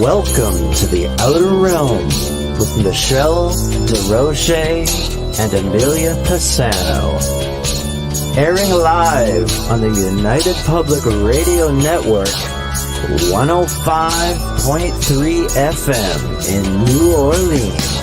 Welcome to the Outer Realm with Michelle Desrochers and Amelia Pisano. Airing live on the United Public Radio Network, 105.3 FM in New Orleans.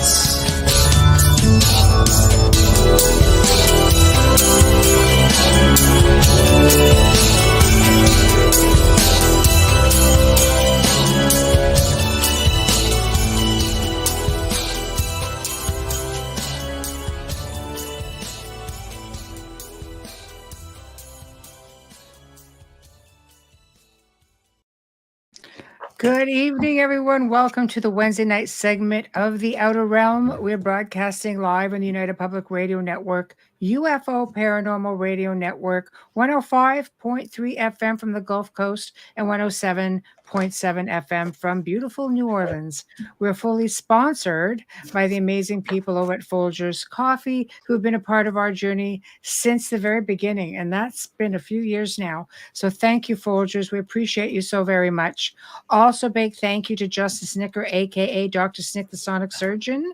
Good evening, everyone. Welcome to the Wednesday night segment of The Outer Realm. We're broadcasting live on the United Public Radio Network, UFO Paranormal Radio Network, 105.3 FM from the Gulf Coast and 107.7 FM from beautiful New Orleans. We're fully sponsored by the amazing people over at Folgers Coffee, who have been a part of our journey since the very beginning, and that's been a few years now. So thank you, Folgers. We appreciate you so very much. Also, big thank you to Justice Snicker, aka Dr. Snick, the Sonic Surgeon,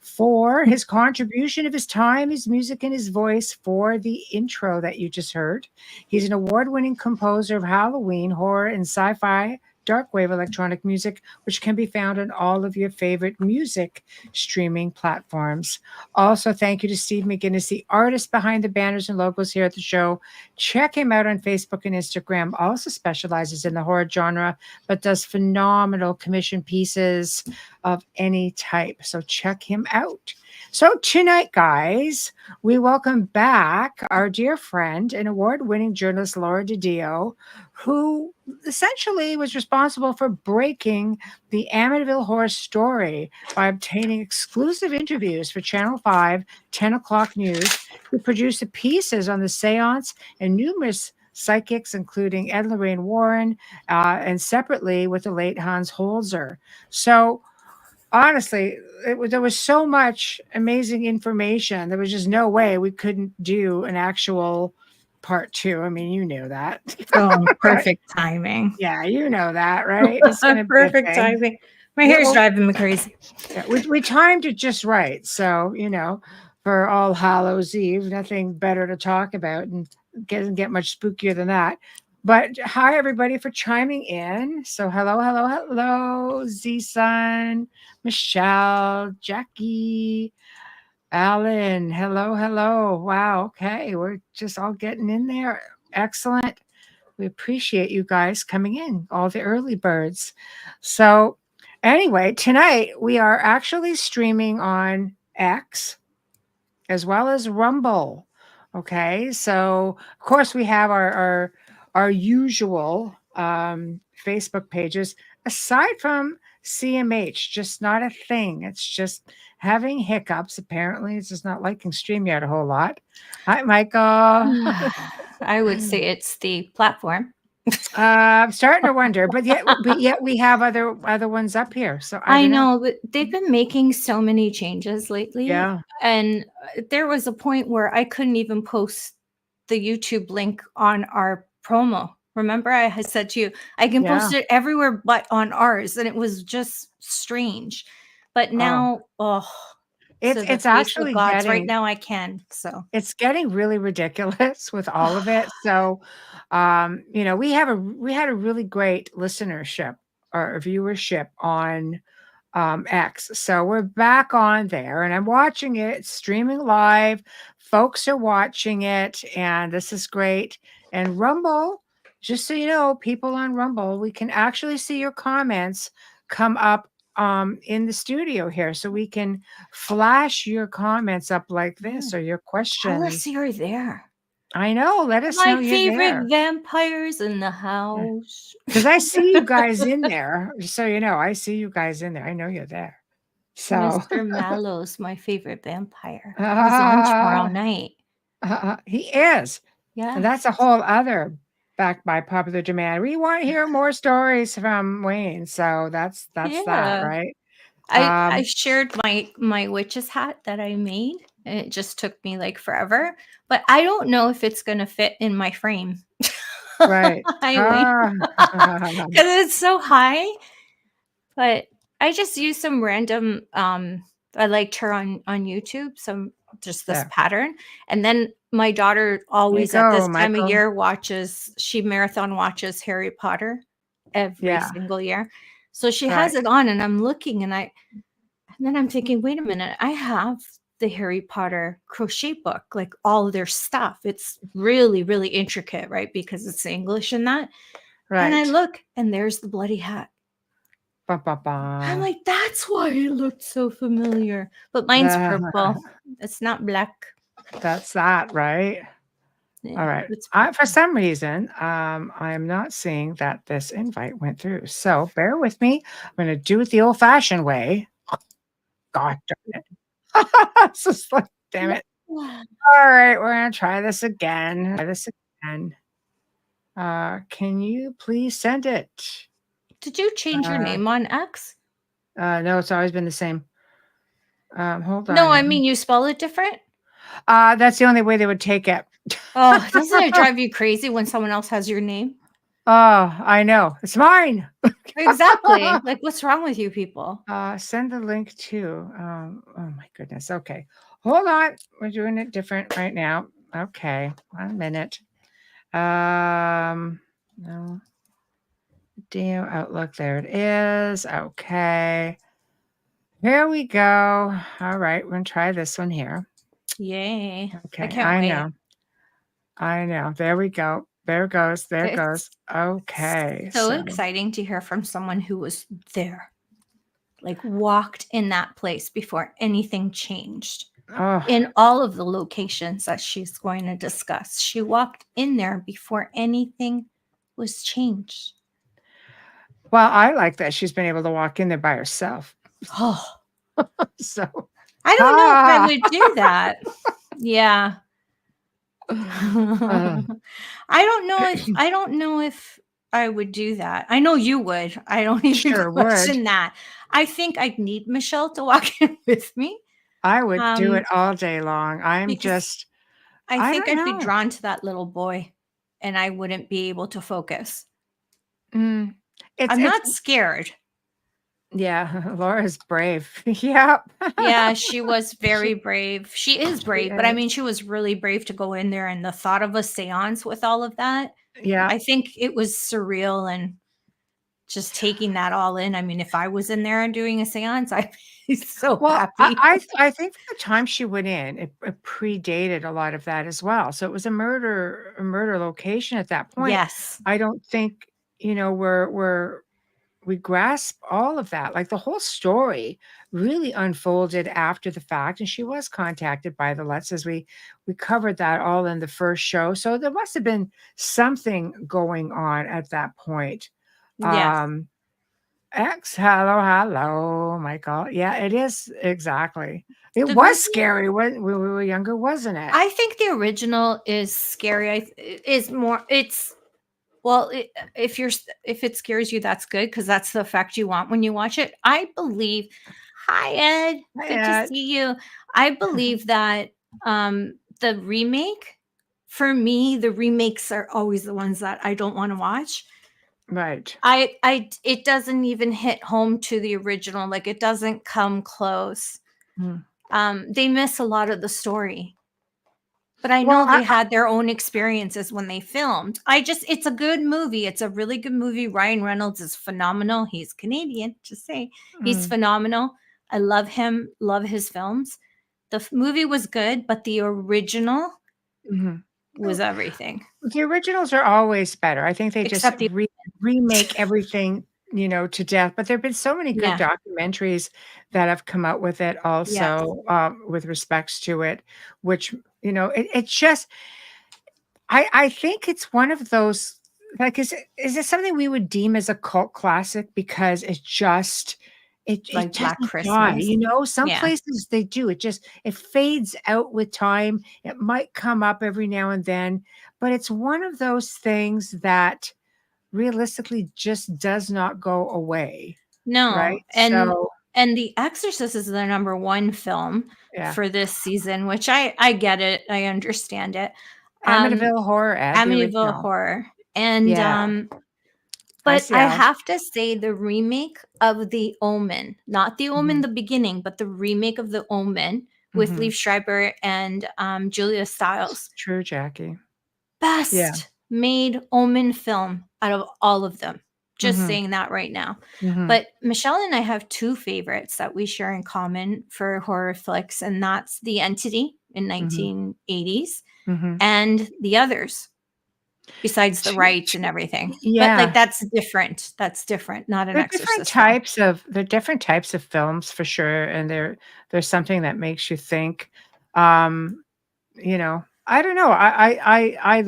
for his contribution of his time, his music, and his voice for the intro that you just heard. He's an award-winning composer of Halloween, horror, and sci-fi dark wave electronic music, which can be found on all of your favorite music streaming platforms. Also, thank you to Steve McGinnis, the artist behind the banners and logos here at the show. Check him out on Facebook and Instagram. Also specializes in the horror genre, but does phenomenal commission pieces of any type. So check him out. So tonight, guys, we welcome back our dear friend and award-winning journalist Laura DiDio, who essentially was responsible for breaking the Amityville Horror story by obtaining exclusive interviews for Channel 5, 10 o'clock news, who produced the pieces on the seance and numerous psychics, including Ed and Lorraine Warren, and separately with the late Hans Holzer. So honestly, there was so much amazing information. There was just no way we couldn't do an actual part two. I mean, you knew that. Oh, perfect timing. Yeah, you know that, right? It's gonna be perfect timing. My hair's driving me crazy. Yeah, we timed it just right. So, for All Hallows Eve, nothing better to talk about, and doesn't get much spookier than that. But hi, everybody, for chiming in. So hello, Z-Sun, Michelle, Jackie, Alan. Hello. Wow, okay. We're just all getting in there. Excellent. We appreciate you guys coming in, all the early birds. So anyway, tonight we are actually streaming on X as well as Rumble. Okay, so of course we have our usual Facebook pages, aside from CMH, just not a thing. It's just having hiccups. Apparently, it's just not liking StreamYard a whole lot. Hi, Michael. I would say it's the platform. I'm starting to wonder, but yet we have other ones up here. So I know, but they've been making so many changes lately. Yeah, and there was a point where I couldn't even post the YouTube link on our promo. Remember, I had said to you, I can post it everywhere but on ours, and it was just strange. But now, it's actually getting, right now I can. So it's getting really ridiculous with all of it. So, we had a really great listenership or viewership on X. So we're back on there, and I'm watching it. It's streaming live. Folks are watching it, and this is great. And Rumble, just so you know, people on Rumble, we can actually see your comments come up in the studio here, so we can flash your comments up like this or your questions. Tell us you're there. I know. Let us know. My favorite vampires in the house. Because I see you guys in there. So I see you guys in there. I know you're there. So Mr. Mallows, my favorite vampire. He's on tomorrow night. He is. Yeah. And that's a whole other backed by popular demand. We want to hear more stories from Wayne. So that's that, right? I shared my witch's hat that I made. And it just took me like forever. But I don't know if it's going to fit in my frame. Right. Because it's so high. But I just used some random I liked her on YouTube, some just this There. pattern. And then my daughter There you always at this go, time of Michael. year she marathon watches Harry Potter every Yeah. single year. So she Right. has it on and I'm looking and then I'm thinking, wait a minute, I have the Harry Potter crochet book, like all of their stuff. It's really, really intricate, right? Because it's English and that. And I Right. look and there's the bloody hat. Ba, ba, I'm ba. like, that's why it looked so familiar. But mine's purple. It's not black. That's that, right? Yeah, All right. it's For some reason, I'm not seeing that this invite went through. So bear with me. I'm going to do it the old-fashioned way. God darn it. It's just like, damn it. purple. All right, we're going to try this again. Can you please send it? Did you change your name on X? No, it's always been the same. Hold on. No, I mean you spell it different. That's the only way they would take it. Oh, doesn't it drive you crazy when someone else has your name? Oh, I know. It's mine. Exactly. Like, what's wrong with you people? Send the link to. Oh my goodness. Okay, hold on. We're doing it different right now. Okay, 1 minute. No. DiDio Outlook. There it is. Okay. Here we go. All right, we're gonna try this one here. Yay. Okay, I can't wait. I know. There we go. There it goes. There it goes. It's Okay. so exciting to hear from someone who was there, like walked in that place before anything changed. Oh, In all of the locations that she's going to discuss, she walked in there before anything was changed. well, I like that she's been able to walk in there by herself. Oh, So I don't know if I would do that. Yeah. uh, I don't know if I would do that. I know you would. I don't even Sure question would. that. I think I'd need Michelle to walk in with me. I would do it all day long. Because I I think don't I'd be know. drawn to that little boy and I wouldn't be able to focus. Mm, I'm not scared. Yeah, Laura's brave. Yep. Yeah, she was very brave. She is brave, but I mean, is. she was really brave to go in there and the thought of a seance with all of that. Yeah. I think it was surreal and just taking that all in. I mean, if I was in there and doing a seance, I'd be so Well, happy. I think the time she went in, it predated a lot of that as well. So it was a murder location at that point. Yes. I don't think, we grasp all of that. Like the whole story really unfolded after the fact, and she was contacted by the Lutzes. We covered that all in the first show. So there must have been something going on at that point. Yes. Hello, Michael. Yeah, it is exactly. It The was original- scary when we were younger, wasn't it? I think the original is scary. If it scares you, that's good because that's the effect you want when you watch it. I believe. Hi, Ed. Hi, Good Ed. to see you. I believe that the remake, for me, the remakes are always the ones that I don't want to watch. Right. It doesn't even hit home to the original. Like it doesn't come close. They miss a lot of the story. But I know they had their own experiences when they filmed. It's a good movie. It's a really good movie. Ryan Reynolds is phenomenal. He's Canadian, just say. He's phenomenal. I love him, love his films. The movie was good, but the original was everything. The originals are always better. I think they Except just remake everything, to death. But there have been so many good documentaries that have come out with it also, with respects to it, which, it's just, I think it's one of those, like, is it something we would deem as a cult classic because it just, it Like Black doesn't die, Christmas. some places they do. It fades out with time. It might come up every now and then, but it's one of those things that realistically just does not go away. No. Right? And The Exorcist is the #1 film for this season, which I get it. I understand it. Amityville Horror. Amityville Horror. And But I Al. have to say the remake of The Omen, not The Omen Mhm. the beginning, but the remake of The Omen with Mhm. Liev Schreiber and Julia Stiles. True, Jackie. Yeah. Best made Omen film out of all of them. Just Mhm. saying that right now. Mhm. But Michelle and I have two favorites that we share in common for horror flicks, and that's The Entity in Mhm. 1980s Mhm. and The Others, besides the T rights t and everything. But like Yeah. that's different. That's different, not an They're different Exorcist film. types of they're different types of films for sure, and there's something that makes you think. Um, I don't know. I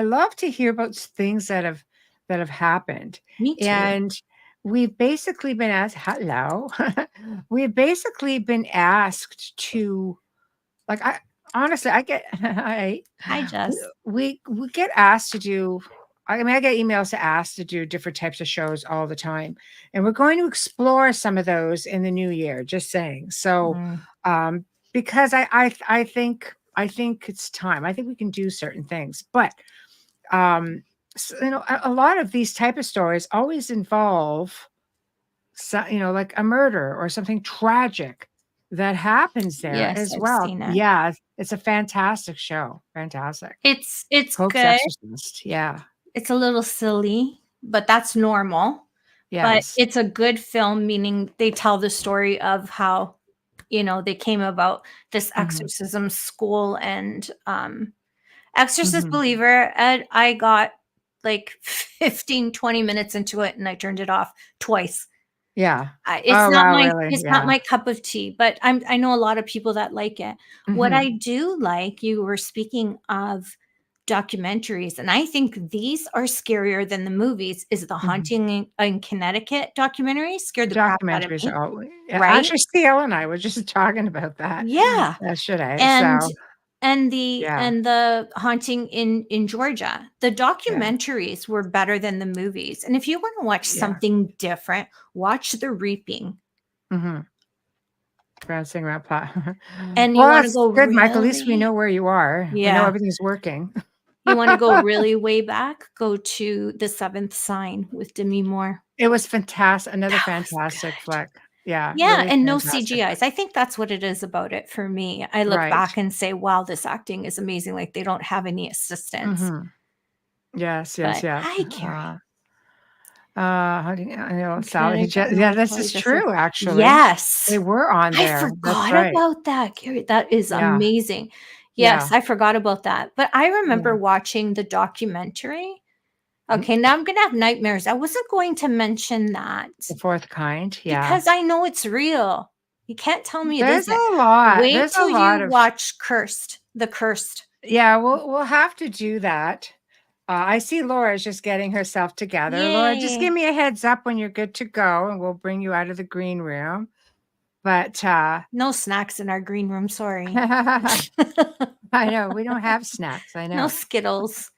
love to hear about things that have happened, Me too. and we've basically been asked. Hello, we've basically been asked to like. I honestly, I get I Hi, Jess. we get asked to do. I mean, I get emails to ask to do different types of shows all the time, and we're going to explore some of those in the new year. Just saying. So, Mm. um, because I think it's time. I think we can do certain things, but a lot of these type of stories always involve like a murder or something tragic that happens there Yes, as I've well. seen it. Yeah, it's a fantastic show. Fantastic. It's Pope's good. Exorcist. Yeah. It's a little silly, but that's normal. But Yes. it's a good film, meaning they tell the story of how, they came about this Mhm. exorcism school and Exorcist Mhm. believer. Ed, I got like 15, 20 minutes into it and I turned it off twice. Yeah. It's Oh, not wow, my really? it's not Yeah. my cup of tea, but I know a lot of people that like it. What I Mhm. do like, you were speaking of documentaries, and I think these are scarier than the movies, is the Mhm. Haunting in Connecticut documentary scared the crap out of Documentaries me, are all yeah, right? actually, CL and I were just talking about that Yeah. yesterday, And so yeah, the Haunting in Georgia. The yeah, documentaries were better than the movies. And if you wanna watch yeah. something different, watch The Reaping. Mhm. Bouncing around plot. And you Well, wanna that's go good, Mike, at least we really know where you are. We know Yeah. everything's working. You wanna go really way back? Go to The Seventh Sign with Demi Moore. It was fantastic. Another That was fantastic good. flick. Yeah, Yeah, really and no fantastic. CGIs. I think that's what it is about it for me. I look Right. back and say, "Wow, this acting is amazing," like, they don't have any assistants. Mhm. Yes, yes, But yes. hi, Carrie. How do you I know Sally Kinetic, yeah, this Sally is Jessel. true, actually. They Yes! were on I there. That's forgot right. about that, Carrie. That is Yeah, amazing. Yes, yeah, I forgot about that. But I remember yeah. watching the documentary. Mhm. Okay, now I'm gonna have nightmares. I wasn't going to mention that The fourth kind, yeah. because I know it's real. You can't tell me it There's isn't. a lot. Wait There's a till lot you of watch Cursed, The Cursed. yeah, we'll have to do that. I see Laura's just getting herself together. Laura, just give Yay. me a heads up when you're good to go, and we'll bring you out of the green room. But No snacks in our green room, sorry. I know we don't have snacks. I No know. Skittles.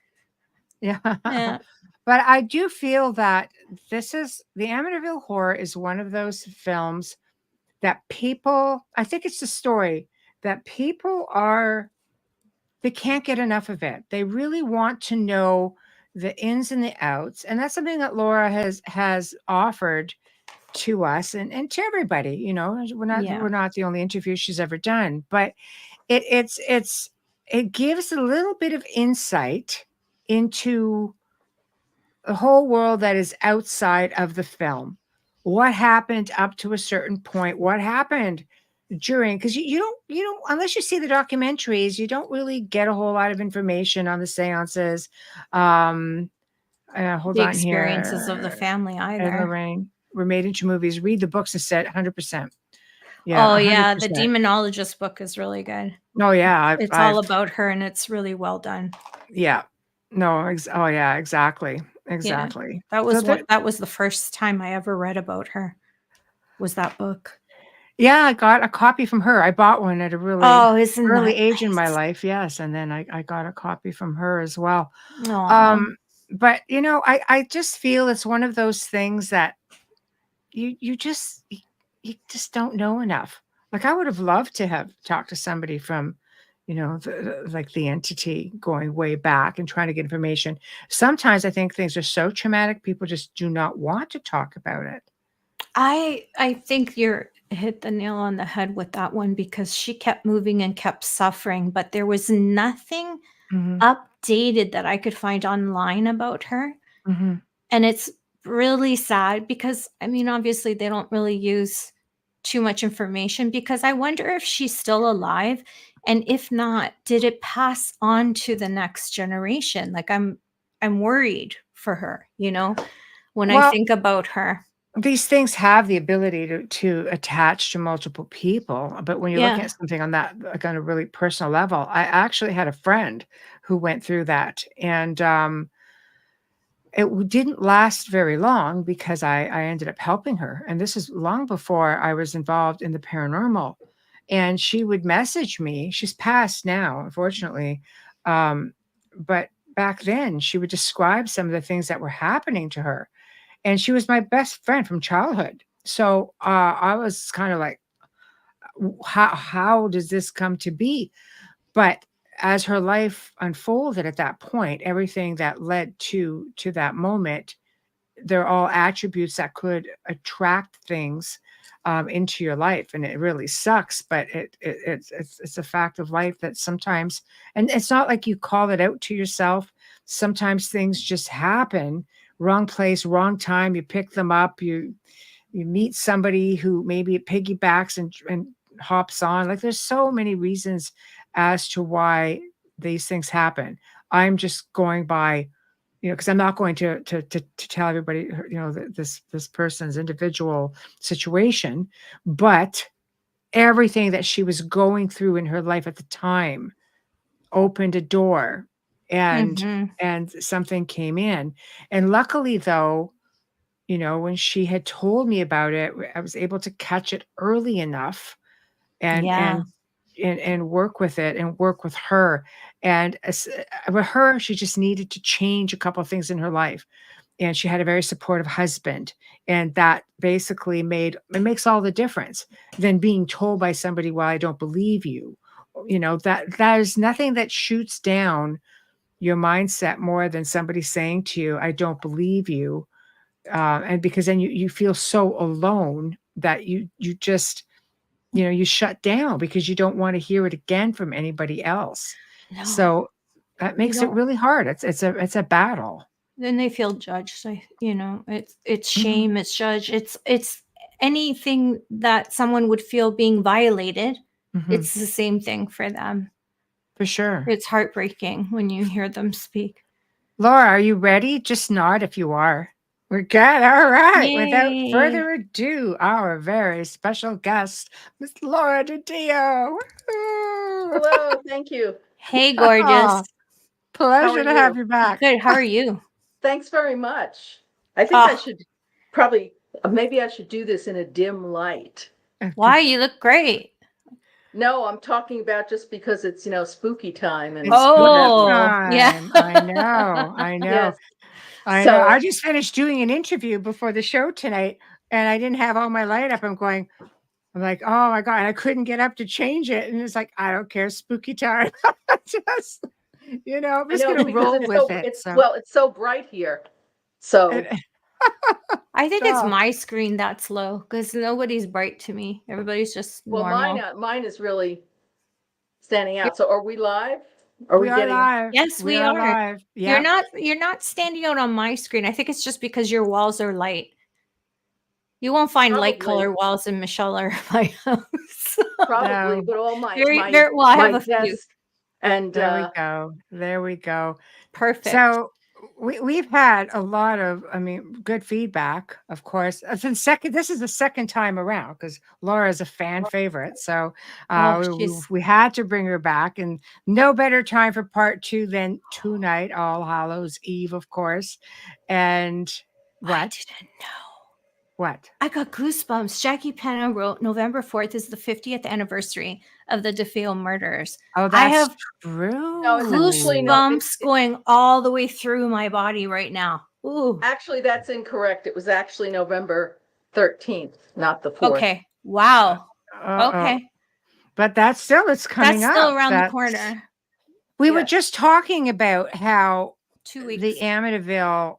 Yeah. Yeah. But I do feel that this is the Amityville Horror is one of those films that people, I think it's the story that people they can't get enough of it. They really want to know the ins and the outs. And that's something that Laura has offered to us and to everybody. We're Yeah. not the only interview she's ever done, but it gives a little bit of insight into the whole world that is outside of the film. What happened up to a certain point? What happened during? Because you don't unless you see the documentaries, you don't really get a whole lot of information on the seances. Um, hold The on experiences of the here. family Ed and either. Lorraine were made into movies. Read the books instead. 100%. Yeah, Oh, yeah, the 100%. demonologist book is really good. Oh yeah, It's all I've about her and it's really well done. yeah. No, oh yeah, exactly, Yeah. exactly. That So was there, what that was the first time I ever read about her, was that book. yeah, I got a copy from her. I bought one at a really Oh, isn't early that age in my nice? life, yes, and then I got a copy from her as well. Aw. Um, but, I just feel it's one of those things that you just don't know enough. Like, I would have loved to have talked to somebody from, like the entity going way back and trying to get information. Sometimes I think things are so traumatic, people just do not want to talk about it. I think you're hit the nail on the head with that one, because she kept moving and kept suffering, but there was nothing Mhm, updated that I could find online about her. mhm. And it's really sad because, I mean, obviously they don't really use too much information, because I wonder if she's still alive. And if not, did it pass on to the next generation? Like I'm worried for her, when I Well, think about her. these things have the ability to attach to multiple people, but when you're looking Yeah. at something on that, like, on a really personal level, I actually had a friend who went through that, and, didn't last very long because I ended up helping her, and this is long before I was involved in the paranormal, and she would message me. She's passed now, unfortunately, um, but back then, she would describe some of the things that were happening to her, and she was my best friend from childhood. So, I was kinda like, how does this come to be?" But as her life unfolded at that point, everything that led to that moment, they're all attributes that could attract things, into your life, and it really sucks, but it's a fact of life that sometimes, and it's not like you call it out to yourself. Sometimes things just happen, wrong place, wrong time, you pick them up, you meet somebody who maybe it piggybacks and hops on. Like, there's so many reasons as to why these things happen. I'm just going by, because I'm not going to tell everybody, this person's individual situation, but everything that she was going through in her life at the time opened a door, and Mhm. something came in. And luckily, though, when she had told me about it, I was able to catch it early enough and Yeah. work with it and work with her. And with her, she just needed to change a couple of things in her life. And she had a very supportive husband. And that basically makes all the difference than being told by somebody, well, I don't believe you. That is nothing that shoots down your mindset more than somebody saying to you, I don't believe you. And because then you feel so alone that you just, you shut down because you don't want to hear it again from anybody else. No. So that You makes it don't really hard. It's a battle. Then they feel judged. It's Mhm, shame, it's judge, it's anything that someone would feel being violated. mhm, It's the same thing for them. for sure. It's heartbreaking when you hear them speak. Laura, are you ready? Just nod if you are. We're good. All right. Without Yay. further ado, our very special guest, Miss Laura DiDio. Woo! Hello, thank you. Hey, gorgeous. Oh, How are pleasure to have you? you back. Good. How are you? Thanks very much. I think I Oh, should probably, maybe I should do this in a dim light. why? You look great. No, I'm talking about just because it's, spooky time and It's what spooky have you. Oh, yeah. time. I know. I know. Yes. I know. I So, just finished doing an interview before the show tonight, and I didn't have all my light up. I'm like, oh my God. And I couldn't get up to change it. And it's like, I don't care. Spooky time. Just, I'm I just know going to because roll it's with so, it. it's, So, well, it's so bright here. So, it, I think it's oh, my screen that's low because nobody's bright to me. Everybody's just well, normal. mine is really standing Yeah. out. So are we live? Are we we are getting, live. Yes, We we are are. live. You're Yep. not standing out on my screen. I think it's just because your walls are light. You won't find light probably, color walls in Michelle or my house. probably, No, but all Well, I my have a few. desk and, there we go. There we go. Perfect. So we've had a lot of, good feedback, of course. This is the second time around because Laura is a fan favorite. So Oh, we had to bring her back, and no better time for part two than tonight, All Hallows Eve, of course. And I what? didn't know. What? I got goosebumps. Jackie Penna wrote November 4th is the 50th anniversary of the DeFeo murders. Oh, I that's have no, it's actually, true. no, goosebumps going all the way through my body right now. Ooh. actually, that's incorrect. It was actually November 13th, not the 4th. Okay. Wow. Uh-oh. Okay. But that's still, it's coming That's still up. around the That's- corner. We were Yes. just talking about how 2 weeks. the Amityville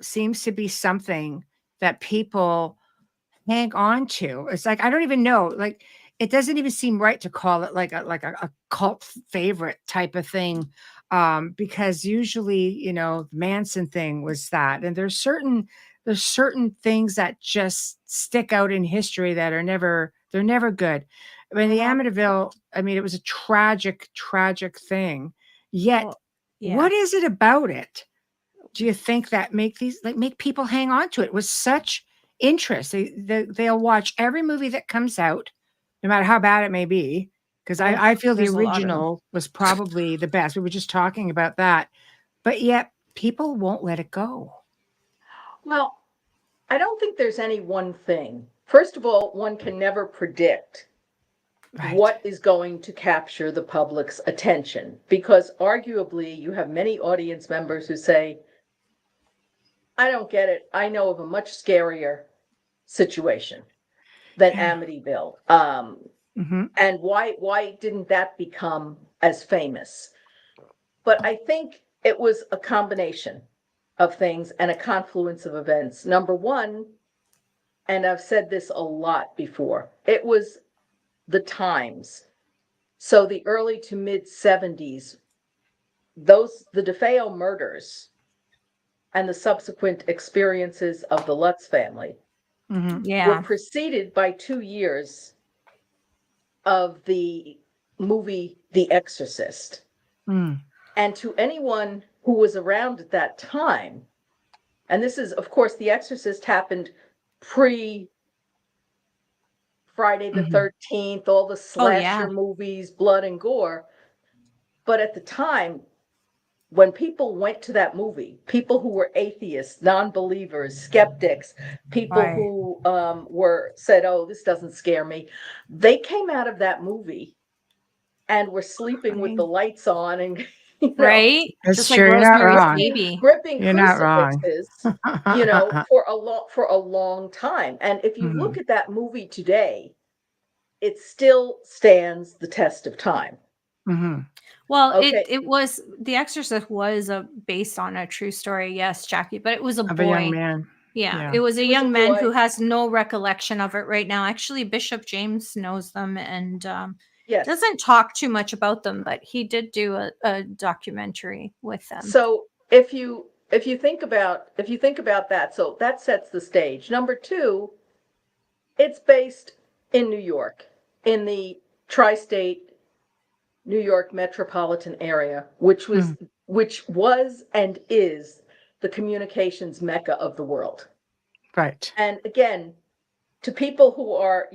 seems to be something that people hang on to. It's like, I don't even know. Like, it doesn't even seem right to call it like a cult favorite type of thing. Because usually, you know, the Manson thing was that. And there's certain things that just stick out in history that are they're never good. I mean, the Amityville, I mean, it was a tragic, tragic thing. Yet, Well, yeah. what is it about it? Do you think that make people hang on to it with such interest? They'll watch every movie that comes out, no matter how bad it may be. Because I feel the there's a lot of them. original was probably the best. We were just talking about that. But yet people won't let it go. Well, I don't think there's any one thing. First of all, one can never predict Right. what is going to capture the public's attention, because arguably you have many audience members who say, I don't get it. I know of a much scarier situation than Yeah. Amityville. Mhm. And why didn't that become as famous? But I think it was a combination of things and a confluence of events. Number one, and I've said this a lot before, it was the times. So the early to mid 70s, the Defeo murders and the subsequent experiences of the Lutz family Mhm. Yeah. were preceded by 2 years of the movie The Exorcist. Mm. And to anyone who was around at that time, and this is, of course, The Exorcist happened pre Friday the Mhm. 13th, all the slasher yeah. movies, blood and gore. But at the time, when people went to that movie, people who were atheists, non-believers, skeptics, people Right. who said, "Oh, this doesn't scare me," they came out of that movie and were sleeping with the lights on and Right? That's Just true. like You're not Rosemary's wrong. Baby. gripping You're not wrong. crucifixes, for a long time. And if you look at that movie today, it still stands the test of time. Mhm. Well, Okay. it was The Exorcist was based on a true story, yes, Jackie, but it was a Of a young boy. man. Yeah, Yeah. it was a He was a young man boy. who has no recollection of it right now. Actually, Bishop James knows them and Yes. doesn't talk too much about them, but he did do a documentary with them. So if you think about that, so that sets the stage. Number two, it's based in New York, in the tri-state New York metropolitan area, which was and is the communications mecca of the world. Right. And again, to people who are,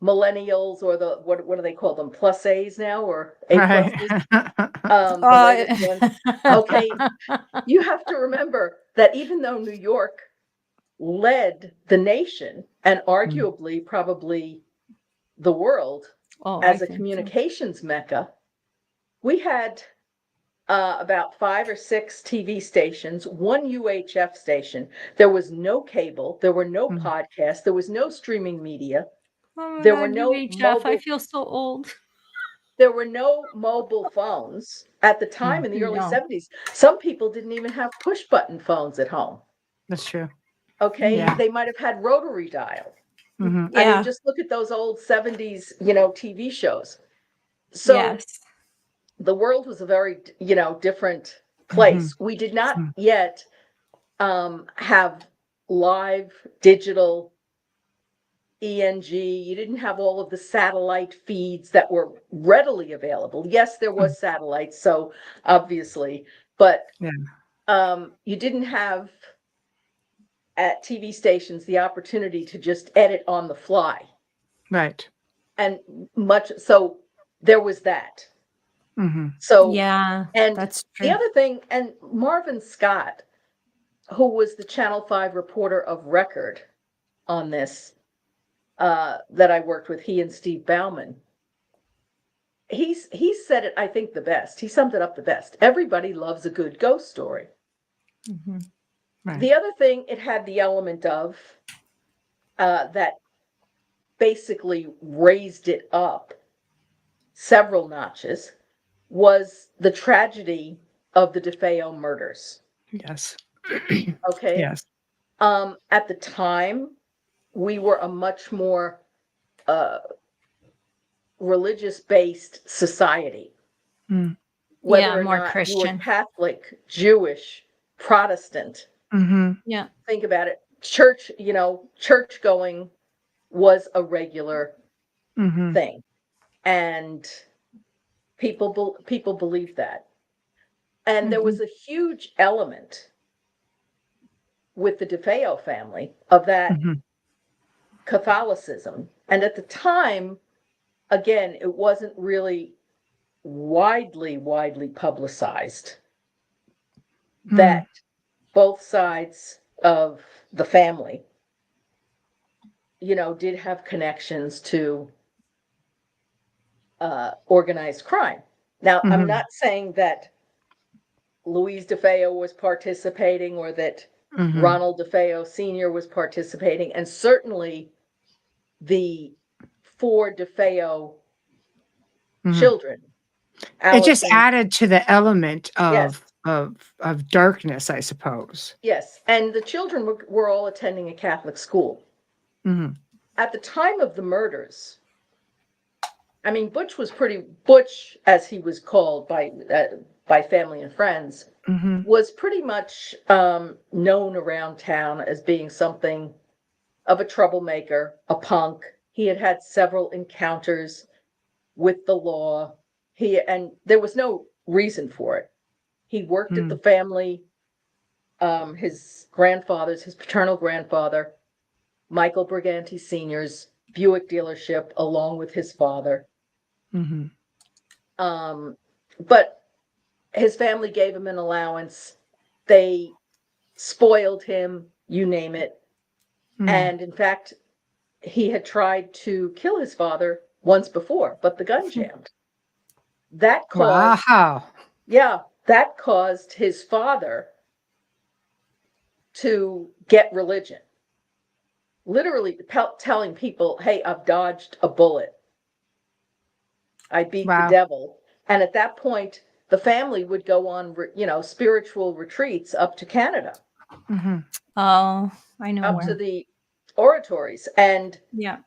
millennials, or the what do they call them, plus A's now, or A Right. pluses, the latest ones. Okay, you have to remember that even though New York led the nation and arguably probably the world as a communications mecca, we had about 5 or 6 TV stations, one UHF station. There was no cable, there were no podcasts, there was no streaming media. Oh my There God, were no UHF, I mobile- feel so old. There were no mobile phones at the time in the early No. 70s. Some people didn't even have push button phones at home. That's true. Okay, Yeah. they might have had rotary dial. Mhm. I Yeah. mean, just look at those old 70s, TV shows. So Yes. the world was a very, different place. We did not yet have live digital ENG. You didn't have all of the satellite feeds that were readily available. Yes, there was satellites, so obviously, but Yeah. you didn't have at TV stations the opportunity to just edit on the fly. Right. And so there was that. Mhm. So Yeah, and that's true. the other thing, and Marvin Scott, who was the Channel 5 reporter of record on this, that I worked with, he and Steve Bauman, he said it, I think, the best. He summed it up the best. Everybody loves a good ghost story. Mhm. Right. The other thing, it had the element of that basically raised it up several notches was the tragedy of the Defeo murders. Yes. Okay. Yes. At the time, we were a much more religious-based society. Mm. Whether or more not you Christian. were Catholic, Jewish, Protestant. Mm-hmm. Yeah. Think about it. Church, church going was a regular Mm-hmm. thing. And people believed that. And there was a huge element with the Defeo family of that Mm-hmm. Catholicism. And at the time, again, it wasn't really widely publicized that both sides of the family, did have connections to organized crime. Now, I'm not saying that Louise Defeo was participating or that Ronald Defeo Sr. was participating, and certainly the 4 Defeo children. It just Allison, added to the element yes, of darkness, I suppose. yes, and the children were all attending a Catholic school. Mm-hmm. At the time of the murders, I mean, Butch, as he was called by family and friends, was pretty much known around town as being something of a troublemaker, a punk. He had had several encounters with the law. And there was no reason for it. He worked at the family, his paternal grandfather, Michael Briganti Sr.'s Buick dealership, along with his father. But his family gave him an allowance. They spoiled him, you name it. And in fact, he had tried to kill his father once before, but the gun jammed. That caused his father to get religion. Literally telling people, hey, I've dodged a bullet. I beat the devil. And at that point, the family would go on, spiritual retreats up to Canada. Oh, I know. Up to the oratories. And yeah,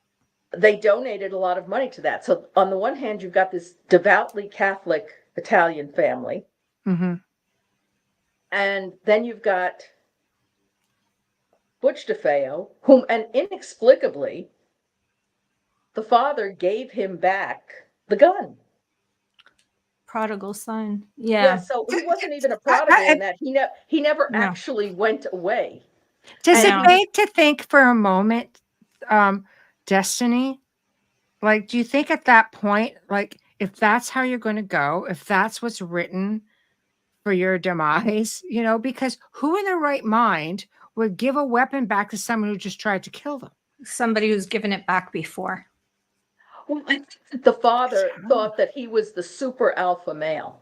they donated a lot of money to that. So on the one hand, you've got this devoutly Catholic Italian family. And then you've got Butch Defeo, whom, and inexplicably, the father gave him back the gun. Prodigal son. Yeah, so he wasn't even a prodigal in that he never actually went away. Does it make to think for a moment, destiny? Like, do you think at that point, like, if that's how you're going to go, if that's what's written for your demise, because who in their right mind would give a weapon back to someone who just tried to kill them? Somebody who's given it back before. Well, I think the father thought that he was the super alpha male.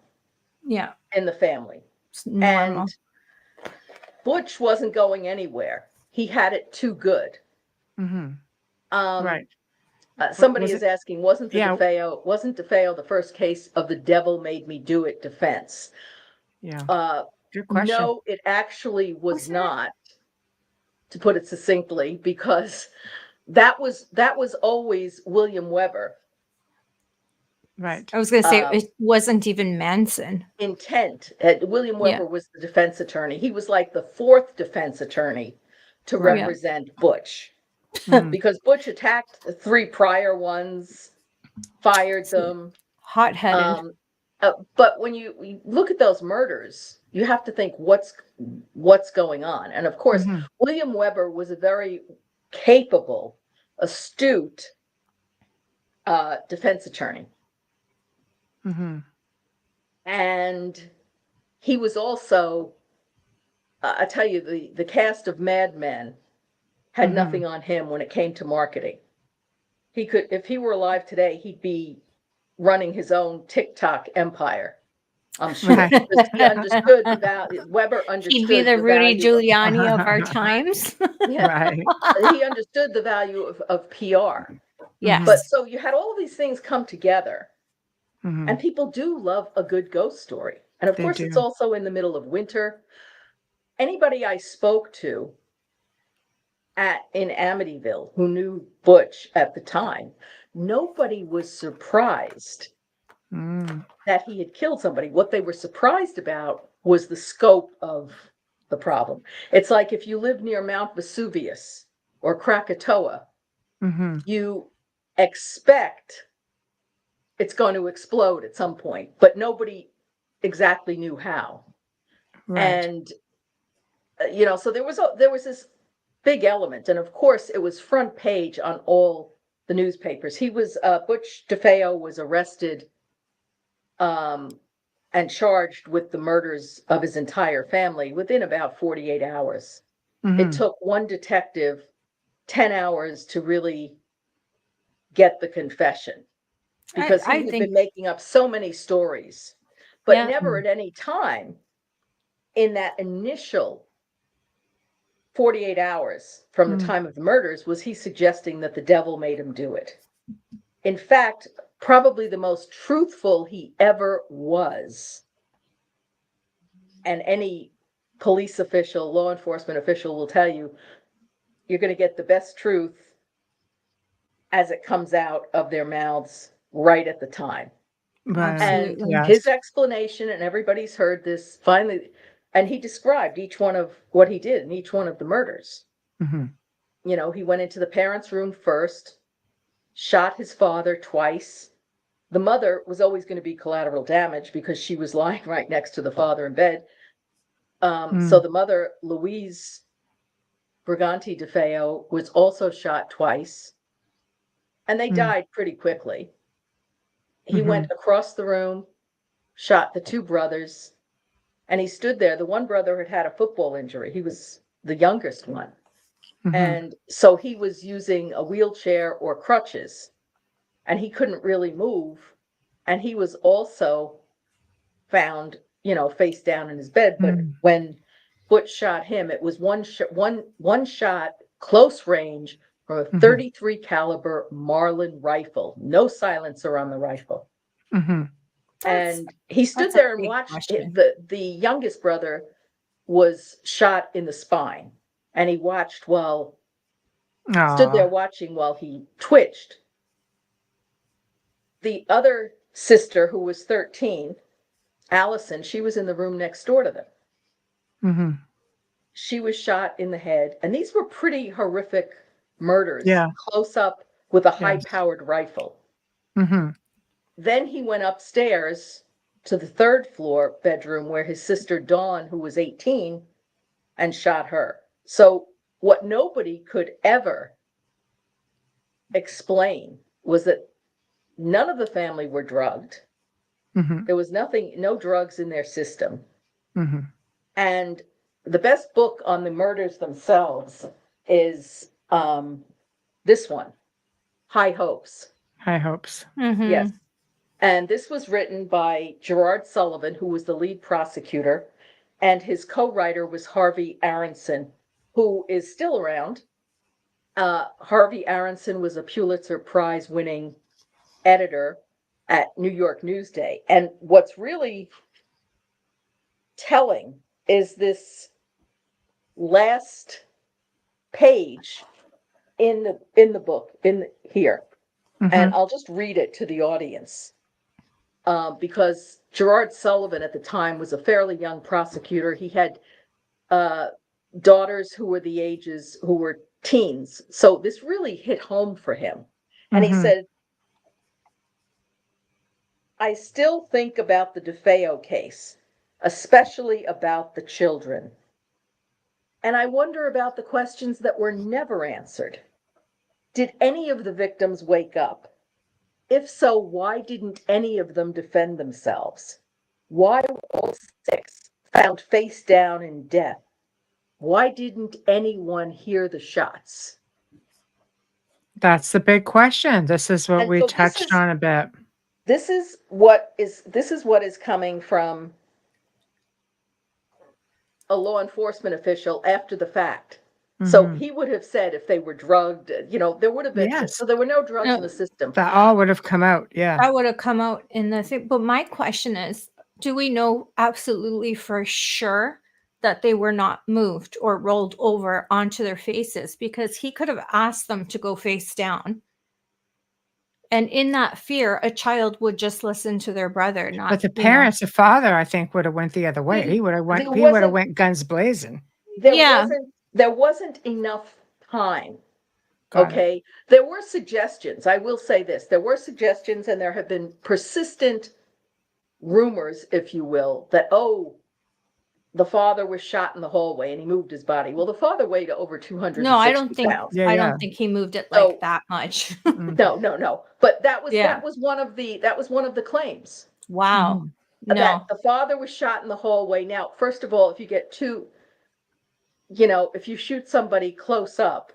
Yeah. In the family. And Butch wasn't going anywhere. He had it too good. Right. Somebody is asking, wasn't Defeo the first case of the devil made me do it defense? Yeah. Good question. No, it actually was not, to put it succinctly, because that was always William Weber. Right. I was going to say it wasn't even Manson. Intent. William Weber was the defense attorney. He was like the 4th defense attorney to represent Butch. Because Butch attacked the 3 prior ones, fired them. Hot-headed. But when you look at those murders, you have to think what's going on. And of course, William Weber was a very capable, astute defense attorney. And he was also, I tell you, the cast of Mad Men had nothing on him when it came to marketing. He could, if he were alive today, he'd be running his own TikTok empire. I'm sure. Right. He understood the value. Weber understood. He'd be the Rudy Giuliani of our times. Yeah. Right. He understood the value of PR. Yes. But so you had all these things come together, Mhm. and people do love a good ghost story. And of They course, it's do. also in the middle of winter. Anybody I spoke to in Amityville who knew Butch at the time, nobody was surprised Mm. that he had killed somebody. What they were surprised about was the scope of the problem. It's like if you live near Mount Vesuvius or Krakatoa, Mhm. you expect it's going to explode at some point, but nobody exactly knew how. Right. And so there was this big element, and of course it was front page on all the newspapers. Butch Defeo was arrested and charged with the murders of his entire family within about 48 hours. It Mhm. took one detective 10 hours to really get the confession, because he I had think, been making up so many stories, but yeah. never at any time in that initial 48 hours from the Mm. time of the murders was he suggesting that the devil made him do it. In fact, probably the most truthful he ever was. And any police official, law enforcement official will tell you, you're going to get the best truth as it comes out of their mouths right at the time. Right. And Absolutely. Yes. his explanation, and everybody's heard this finally, and he described each one of what he did in each one of the murders. Mhm. He went into the parents' room first, shot his father twice. The mother was always going to be collateral damage because she was lying right next to the father in bed. So the mother, Louise Briganti Defeo, was also shot twice, and they died pretty quickly. He went across the room, shot the two brothers, and he stood there. The one brother had had a football injury. He was the youngest one. Mhm. And so he was using a wheelchair or crutches, and he couldn't really move. And he was also found, face down in his bed. But when Butch shot him, it was one shot, close range, from a 33 caliber Marlin rifle, no silencer on the rifle. Mhm. And he stood That's a there and big watched question. the youngest brother was shot in the spine, and he stood there Aw. watching while he twitched. The other sister, who was 13, Allison, she was in the room next door to them. Mhm. She was shot in the head, and these were pretty horrific murders, Yeah. close up with a Yes. high-powered rifle. Mhm. Then he went upstairs to the third floor bedroom where his sister Dawn, who was 18, and shot her. So what nobody could ever explain was that none of the family were drugged. Mhm. There was no drugs in their system. Mhm. And the best book on the murders themselves is this one, High Hopes. High hopes. Yes. And this was written by Gerard Sullivan, who was the lead prosecutor, and his co-writer was Harvey Aronson, who is still around. Harvey Aronson was a Pulitzer Prize winning editor at New York Newsday. And what's really telling is this last page in the book here. And Mhm. I'll just read it to the audience, because Gerard Sullivan at the time was a fairly young prosecutor. He had daughters who were teens. So this really hit home for him. And he Mhm. said, I still think about the DeFeo case, especially about the children. And I wonder about the questions that were never answered. Did any of the victims wake up? If so, why didn't any of them defend themselves? Why were all 6 found face down in death? Why didn't anyone hear the shots? That's the big question. This is what And we so touched on a bit. this is what is coming from a law enforcement official after the fact. So Mhm. he would have said if they were drugged, there would have been, Yes. so there were no drugs in the system. That all would have come out. Yeah. That would have come out in the thing. But my question is, do we know absolutely for sure that they were not moved or rolled over onto their faces? Because he could have asked them to go face down. And in that fear, a child would just listen to their brother, not, But the parents, the father, I think, would have went the other way. He- He would have there went guns blazing. Yeah. There wasn't enough time. Got it. Okay. There were suggestions. I will say this. There were suggestions, and there have been persistent rumors, if you will, that, the father was shot in the hallway and he moved his body. Well, the father weighed over 260 No, I don't think pounds. Yeah, I yeah. don't think he moved it So- like that much. Mm. No. But that was Yeah. one of the claims. Wow. Mhm. No. That the father was shot in the hallway. Now, first of all, if you get if you shoot somebody close up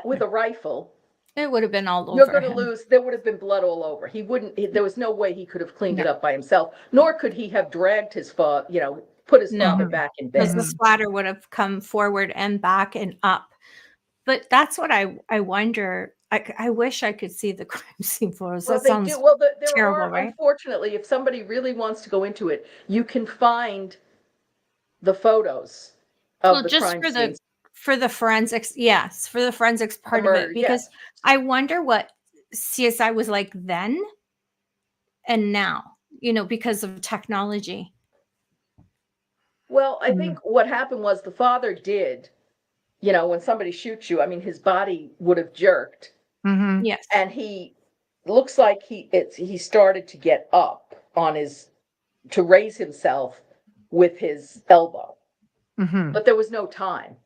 with a rifle, It would have been all over you're going to him. lose. There would have been blood all over. There was no way he could have cleaned it up by himself, nor could he have dragged his father, put his No. father back in Because bed. the splatter would have come forward and back and up. But that's what I wonder. I wish I could see the crime scene photos. Well, That they sounds do. Well, there terrible, are, right? unfortunately, if somebody really wants to go into it, you can find the photos of Well, the just crime scenes. for the forensics, yes, for the forensics part of murder, it, because yes. I wonder what CSI was like then and now, because of technology. Well, I Mm. think what happened was the father did, when somebody shoots you, I mean, his body would have jerked, Mhm. Yes. and he looks like he started to get up to raise himself with his elbow, Mhm. but there was no time.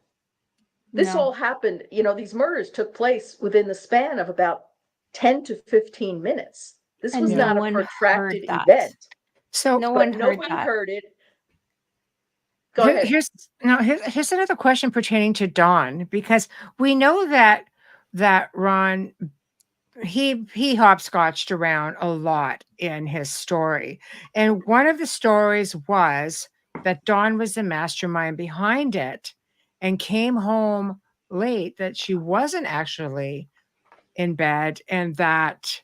This No. all happened, these murders took place within the span of about 10 to 15 minutes. This And was no not a one protracted heard that. event, So No but one heard nobody that. heard it. Go ahead. Here's another question pertaining to Dawn, because we know that Ron he hopscotched around a lot in his story, and one of the stories was that Dawn was the mastermind behind it, and came home late, that she wasn't actually in bed, and that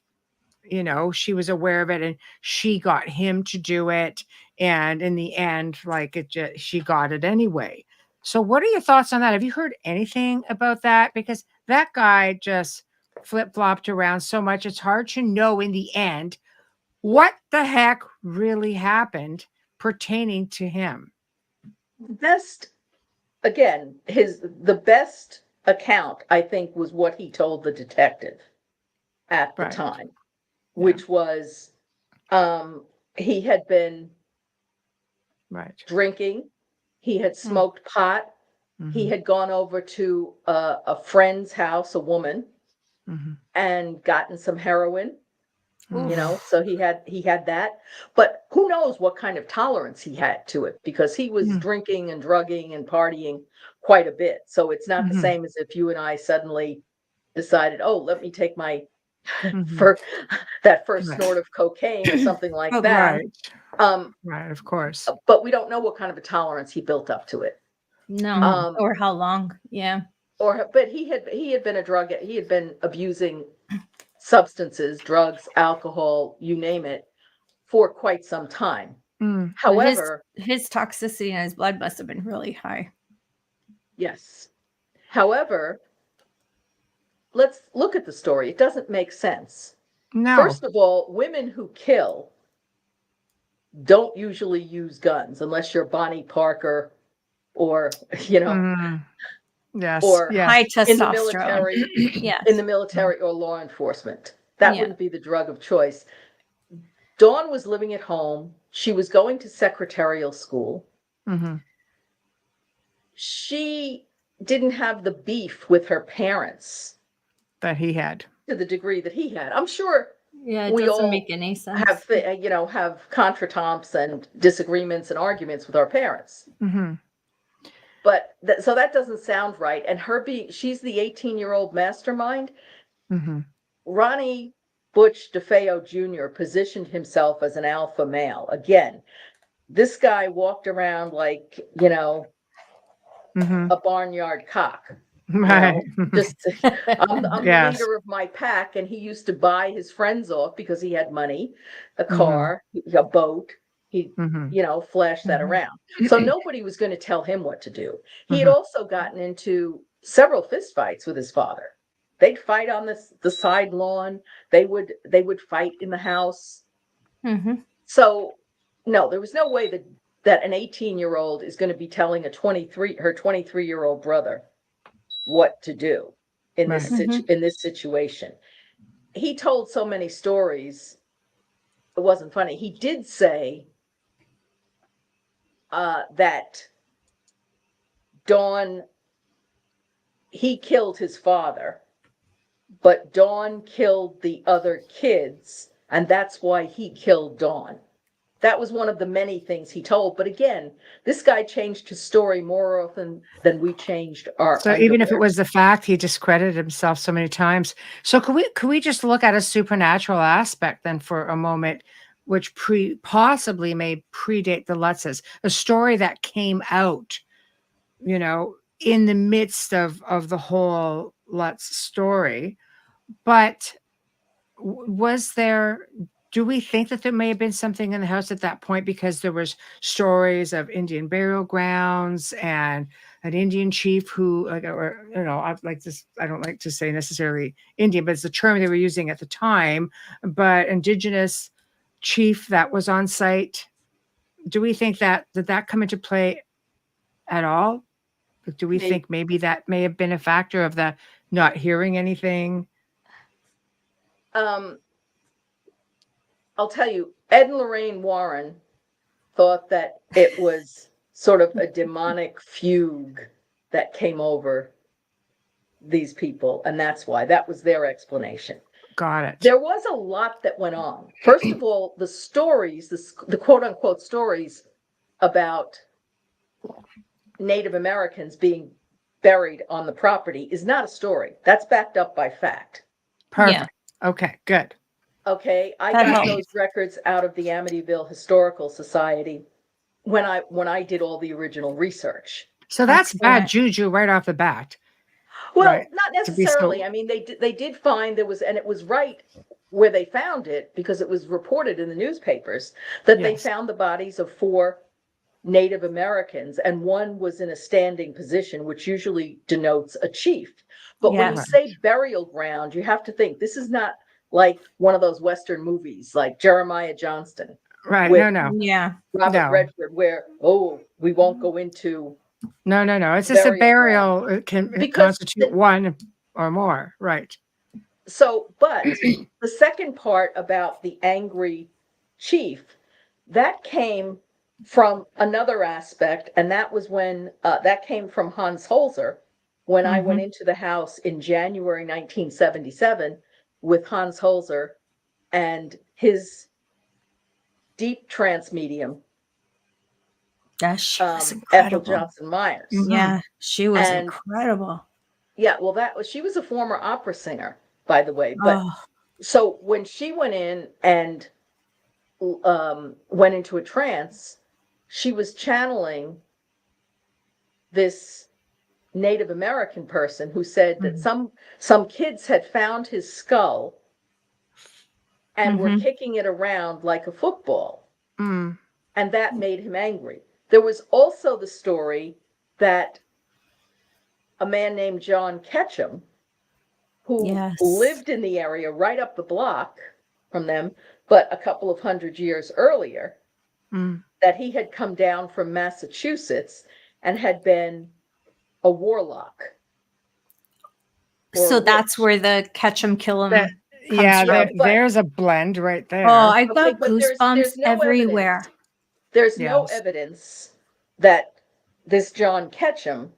she was aware of it, and she got him to do it, and in the end, like, she got it anyway. So what are your thoughts on that? Have you heard anything about that? Because that guy just flip-flopped around so much, it's hard to know in the end what the heck really happened pertaining to him. The best account, I think, was what he told the detective at the Right. time, which was he had been Right. drinking, he had smoked pot, he Mhm. had gone over to a friend's house, a woman, Mhm. and gotten some heroin. Mhm. So he had that, but who knows what kind of tolerance he had to it, because he was Mhm. drinking and drugging and partying quite a bit. So it's not the Mhm. same as if you and I suddenly decided, oh, let me take my Mhm. for that first Right. snort of cocaine or something like Oh, that. Right. Right, of course. But we don't know what kind of a tolerance he built up to it. No. Or how long. Yeah. But he had been he had been abusing substances, drugs, alcohol, you name it, for quite some time. Mm. But However, his toxicity in his blood must have been really high. yes. However, let's look at the story. It doesn't make sense. No. First of all, women who kill don't usually use guns unless you're Bonnie Parker or, Mhm. Yes. or Yes. High in the testosterone. military, Yes. in the military or law enforcement. That Yeah. wouldn't be the drug of choice. Dawn was living at home. She was going to secretarial school. Mhm. She didn't have the beef with her parents That he had. to the degree that he had. I'm sure Yeah, it we doesn't all make any sense. have contretemps and disagreements and arguments with our parents. Mhm. But so that doesn't sound right. And she's the 18-year-old mastermind. Mhm. Ronnie Butch Defeo Jr. positioned himself as an alpha male. Again, this guy walked around like, a barnyard cock. Right. Just I'm the Yes. leader of my pack, and he used to buy his friends off because he had money, a Mm-hmm. car, a boat. He, Mhm. flash that Mhm. around. So nobody was going to tell him what to do. He had Mhm. also gotten into several fistfights with his father. They'd fight on the side lawn. They would fight in the house. Mhm. So no, there was no way that an 18-year-old is going to be telling her 23-year-old brother what to do in Right. this situation. He told so many stories. It wasn't funny. He did say that he killed his father, but Dawn killed the other kids, and that's why he killed Dawn. That was one of the many things he told. But again, this guy changed his story more often than we changed our So underwear. even if it was the fact, he discredited himself so many times. So could we just look at a supernatural aspect then for a moment, which possibly may predate the Lutzes, a story that came out, in the midst of the whole Lutz story. But was there? Do we think that there may have been something in the house at that point because there was stories of Indian burial grounds and an Indian chief who, I don't like to say necessarily Indian, but it's the term they were using at the time, but indigenous chief that was on site. Do we think that did that come into play at all? Do we think maybe that may have been a factor of the not hearing anything? I'll tell you, Ed and Lorraine Warren thought that it was sort of a demonic fugue that came over these people, and that's why. That was their explanation. Got it. There was a lot that went on. First of all, the stories, the quote-unquote stories about Native Americans being buried on the property is not a story. That's backed up by fact. Perfect. Okay, good. Okay, I That got helps. those records out of the Amityville Historical Society when I did all the original research. So that's bad Excellent. juju right off the bat. Well, Right. not To be so- necessarily. I mean, they did find there was, and it was right where they found it because it was reported in the newspapers that they Yes. found the bodies of 4 Native Americans, and one was in a standing position, which usually denotes a chief. But when you Yes. say burial ground, you have to think this is not like one of those Western movies like Jeremiah Johnston Right. with No. Yeah. Robert No. Redford, where, we won't go into No. It's just a burial burial. It can because constitute one or more. Right. so, but the second part about the angry chief, that came from another aspect, and that was when that came from Hans Holzer when I went into the house in January 1977 with Hans Holzer and his deep trance medium, She was Ethel incredible. Johnson Myers. Yeah, she was And- incredible. Yeah, well, she was a former opera singer, by the way. But Oh, so when she went in and went into a trance, she was channeling this Native American person who said that some kids had found his skull and were kicking it around like a football, Mm. and that made him angry. There was also the story that a man named John Ketchum, who Yes. lived in the area right up the block from them, but a couple of hundred years earlier, Mm. that he had come down from Massachusetts and had been a warlock. or so a that's witch. where the catch 'em kill 'em. That- yeah, from. But- there's a blend right there. Oh, I've Okay, got but there's goosebumps no everywhere. evidence. There's no Yes. evidence that this John Ketchum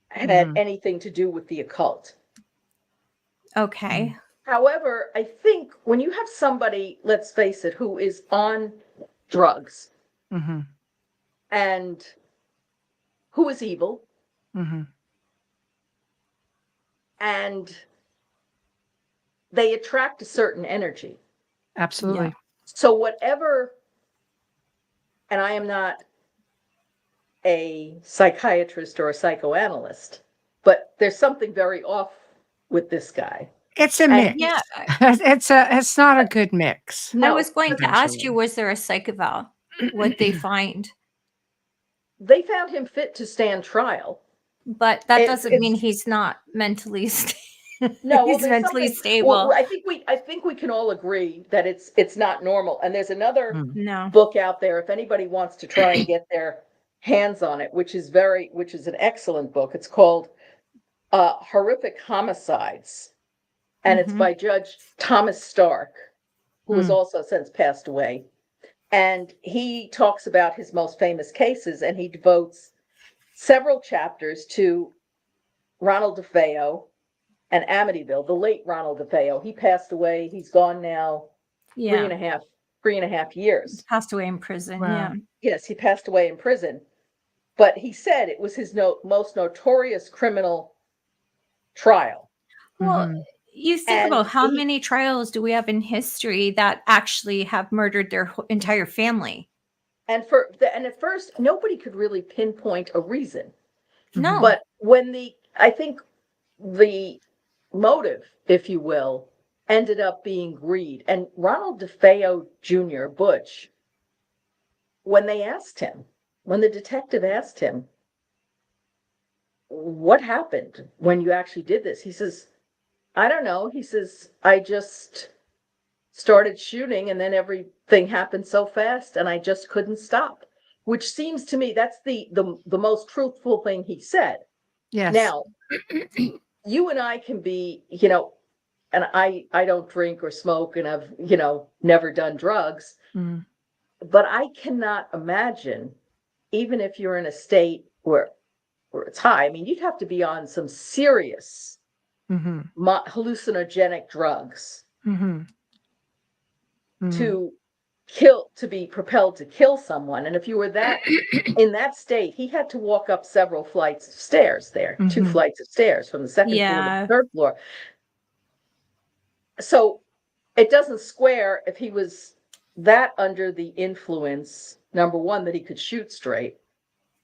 had anything to do with the occult. Okay. However, I think when you have somebody, let's face it, who is on drugs Mm-hmm. and who is evil Mm-hmm. and they attract a certain energy. Absolutely. So whatever, and I am not a psychiatrist or a psychoanalyst, but there's something very off with this guy. It's a And mix. Yeah, It's not a good mix. I No, was going to ask you, eventually. was there a psych eval? What they find? they found him fit to stand trial. But that It's- doesn't mean it's- he's not mentally stable. No, well, He's there's mentally something- stable. Well, I think we can all agree that it's not normal. And there's another Mm. No. book out there if anybody wants to try and get their hands on it, which is an excellent book. It's called Horrific Homicides, and it's Mhm. by Judge Thomas Stark, who has Hmm. also since passed away. And he talks about his most famous cases, and he devotes several chapters to Ronald Defeo and Amityville, the late Ronald Defeo. He passed away. He's gone now Yeah. 3.5 years. Passed away in prison. Wow. Yeah. Yes, he passed away in prison. But he said it was his most notorious criminal trial. Well, Mhm. you think And about how he- many trials do we have in history that actually have murdered their entire family? And at first, nobody could really pinpoint a reason. No. But I think the motive, if you will, ended up being greed. And Ronald Defeo Jr., Butch, when the detective asked him, what happened when you actually did this? He says, I don't know. He says, I just started shooting and then everything happened so fast and I just couldn't stop, which seems to me that's the most truthful thing he said. Yes. Now, you and I can be, and I don't drink or smoke and I've, never done drugs, Mm. but I cannot imagine, even if you're in a state where it's high, I mean, you'd have to be on some serious Mhm. hallucinogenic drugs Mhm. Mhm. to be propelled to kill someone. And if you were in that state, he had to walk up several flights of stairs there, 2 Mhm. flights of stairs from the second floor to Yeah. the third floor. So it doesn't square if he was that under the influence, number one, that he could shoot straight.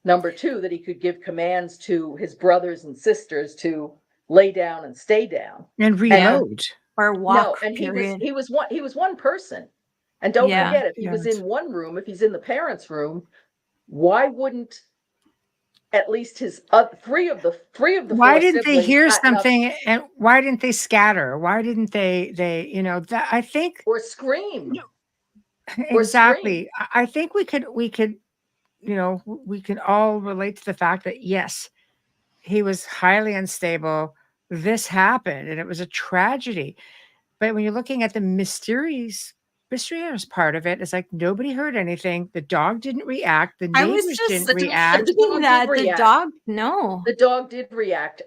Number two, that he could give commands to his brothers and sisters to lay down and stay down. And reload. Or No, walk. and period. he was one person. And don't Yeah. forget, if he was in one room, if he's in the parents' room, why wouldn't at least his three of the Why four didn't they siblings hear got enough- something and why didn't they scatter? Why didn't they that I think or scream? exactly. I think we could we can all relate to the fact that yes, he was highly unstable. This happened and it was a tragedy. But when you're looking at the mysterious part of it, it's like nobody heard anything. The dog didn't react. The I was neighbors just didn't react. The dog thinking did that the react. dog, no. The dog did react.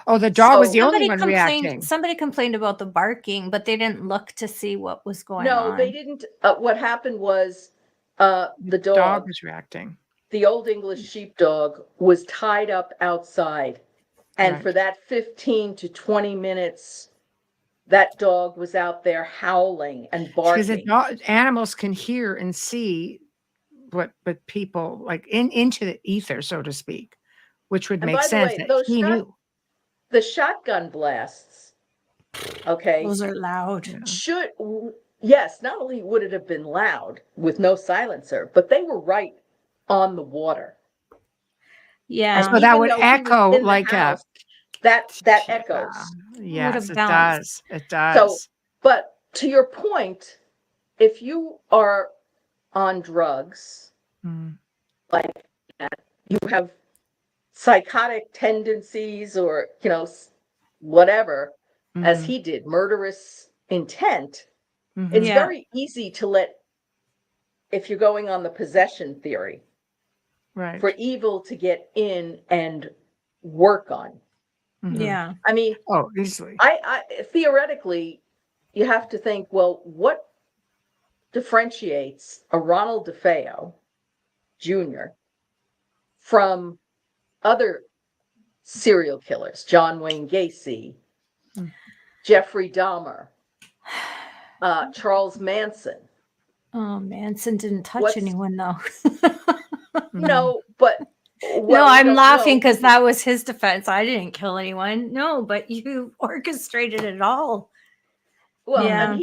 Oh, the dog was So- the only one reacting. Somebody complained about the barking, but they didn't look to see what was going No, on. they didn't. What happened was the Dog dog, was reacting. the old English sheepdog, was tied up outside. And Right. for that 15 to 20 minutes, that dog was out there howling and Because barking. animals can hear and see what people like into the ether, so to speak, which would And make by the sense way, that those he knew. The shotgun blasts, okay, Those are loud. Yeah. yes, not only would it have been loud with no silencer, but they were right on the water. Yeah. So that even would though he was echo in the like a house, that echoes. Yes, have it bounced. does. It does. But to your point, if you are on drugs, Mm. like that, you have psychotic tendencies or, whatever, as Mhm. he did, murderous intent, Mhm. it's Yeah. very easy to if you're going on the possession theory, Right. for evil to get in and work on. Mhm. Yeah. I mean, Oh, easily. I theoretically, you have to think, well, what differentiates a Ronald Defeo Jr. from other serial killers, John Wayne Gacy, Hmm. Jeffrey Dahmer, Charles Manson? Oh, Manson didn't touch What's- anyone though. No, but No, well, we I'm don't laughing know. because that was his defense. I didn't kill anyone. No, but you orchestrated it all. Well, Yeah. and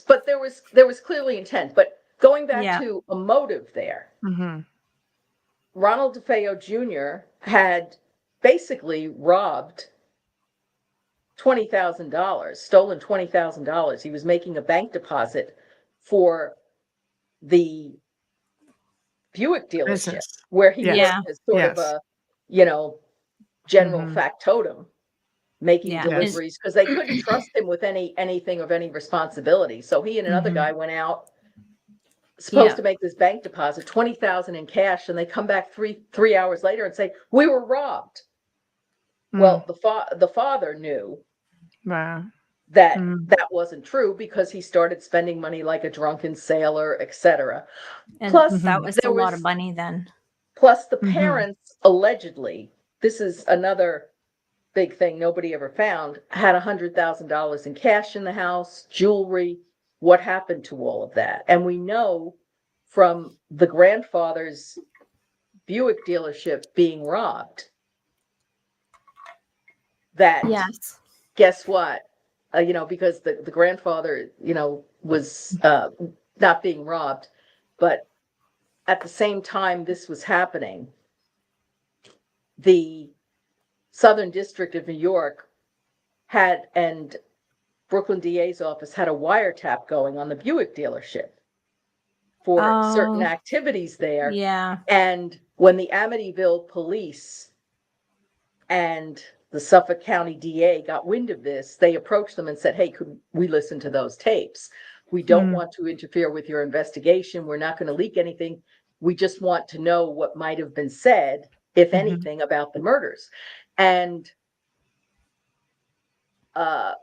but there was clearly intent. But going back Yeah. to a motive there, Mm-hmm. Ronald DeFeo Jr. had basically robbed $20,000, stolen $20,000. He was making a bank deposit for the Buick dealership, Business. where he Yes. Yeah. worked as sort of Yes. a, general Mhm. factotum, making Yeah. deliveries, because they couldn't trust him with anything of any responsibility. So he and another Mhm. guy went out, supposed Yeah. to make this bank deposit, 20,000 in cash, and they come back three hours later and say, we were robbed. Well, the father knew Wow. that Mm. that wasn't true because he started spending money like a drunken sailor, etc. And Plus, that was a there lot was of money then. plus the Mhm. parents allegedly, this is another big thing nobody ever found, had $100,000 in cash in the house, jewelry. What happened to all of that? And we know from the grandfather's Buick dealership being robbed that, Yes. guess what? Because the grandfather, was not being robbed, but at the same time this was happening, the Southern District of New York and Brooklyn DA's office had a wiretap going on the Buick dealership for certain Oh, activities there. yeah. And when the Amityville police and the Suffolk County DA got wind of this, they approached them and said, hey, could we listen to those tapes? We don't want to interfere with your investigation. We're not going to leak anything. We just want to know what might have been said, if anything, about the murders. And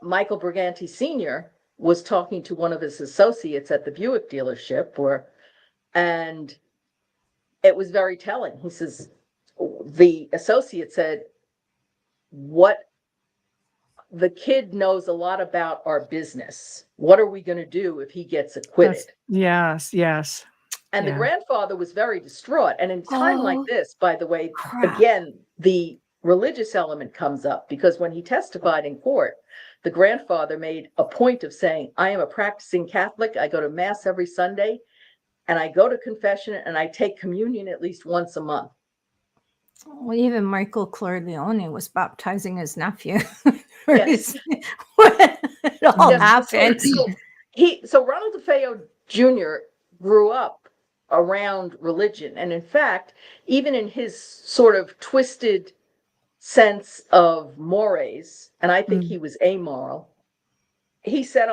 Michael Briganti Sr. was talking to one of his associates at the Buick dealership, and it was very telling. He says, the associate said, what the kid knows a lot about our business. What are we going to do if he gets acquitted? Yes. And the grandfather was very distraught. And in time like this, by the way, Crap. again, the religious element comes up, because when he testified in court, the grandfather made a point of saying, I am a practicing Catholic. I go to mass every Sunday, and I go to confession, and I take communion at least once a month. Well, even Michael Corleone was baptizing his nephew. Yes. It all Yes, happened. So Ronald DeFeo Jr. grew up around religion. And in fact, even in his sort of twisted sense of mores, and I think he was amoral, he said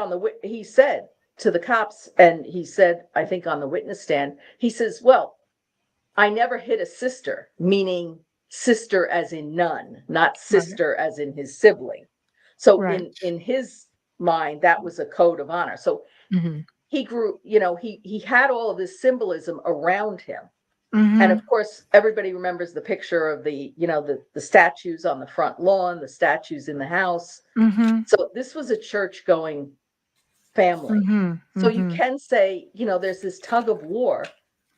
to the cops, and he said, I think on the witness stand, he says, well, I never hit a sister, meaning sister as in nun, not sister as in his sibling. So in his mind, that was a code of honor. So he grew, he had all of this symbolism around him. And of course, everybody remembers the picture of the statues on the front lawn, the statues in the house. So this was a church-going family. So you can say, there's this tug of war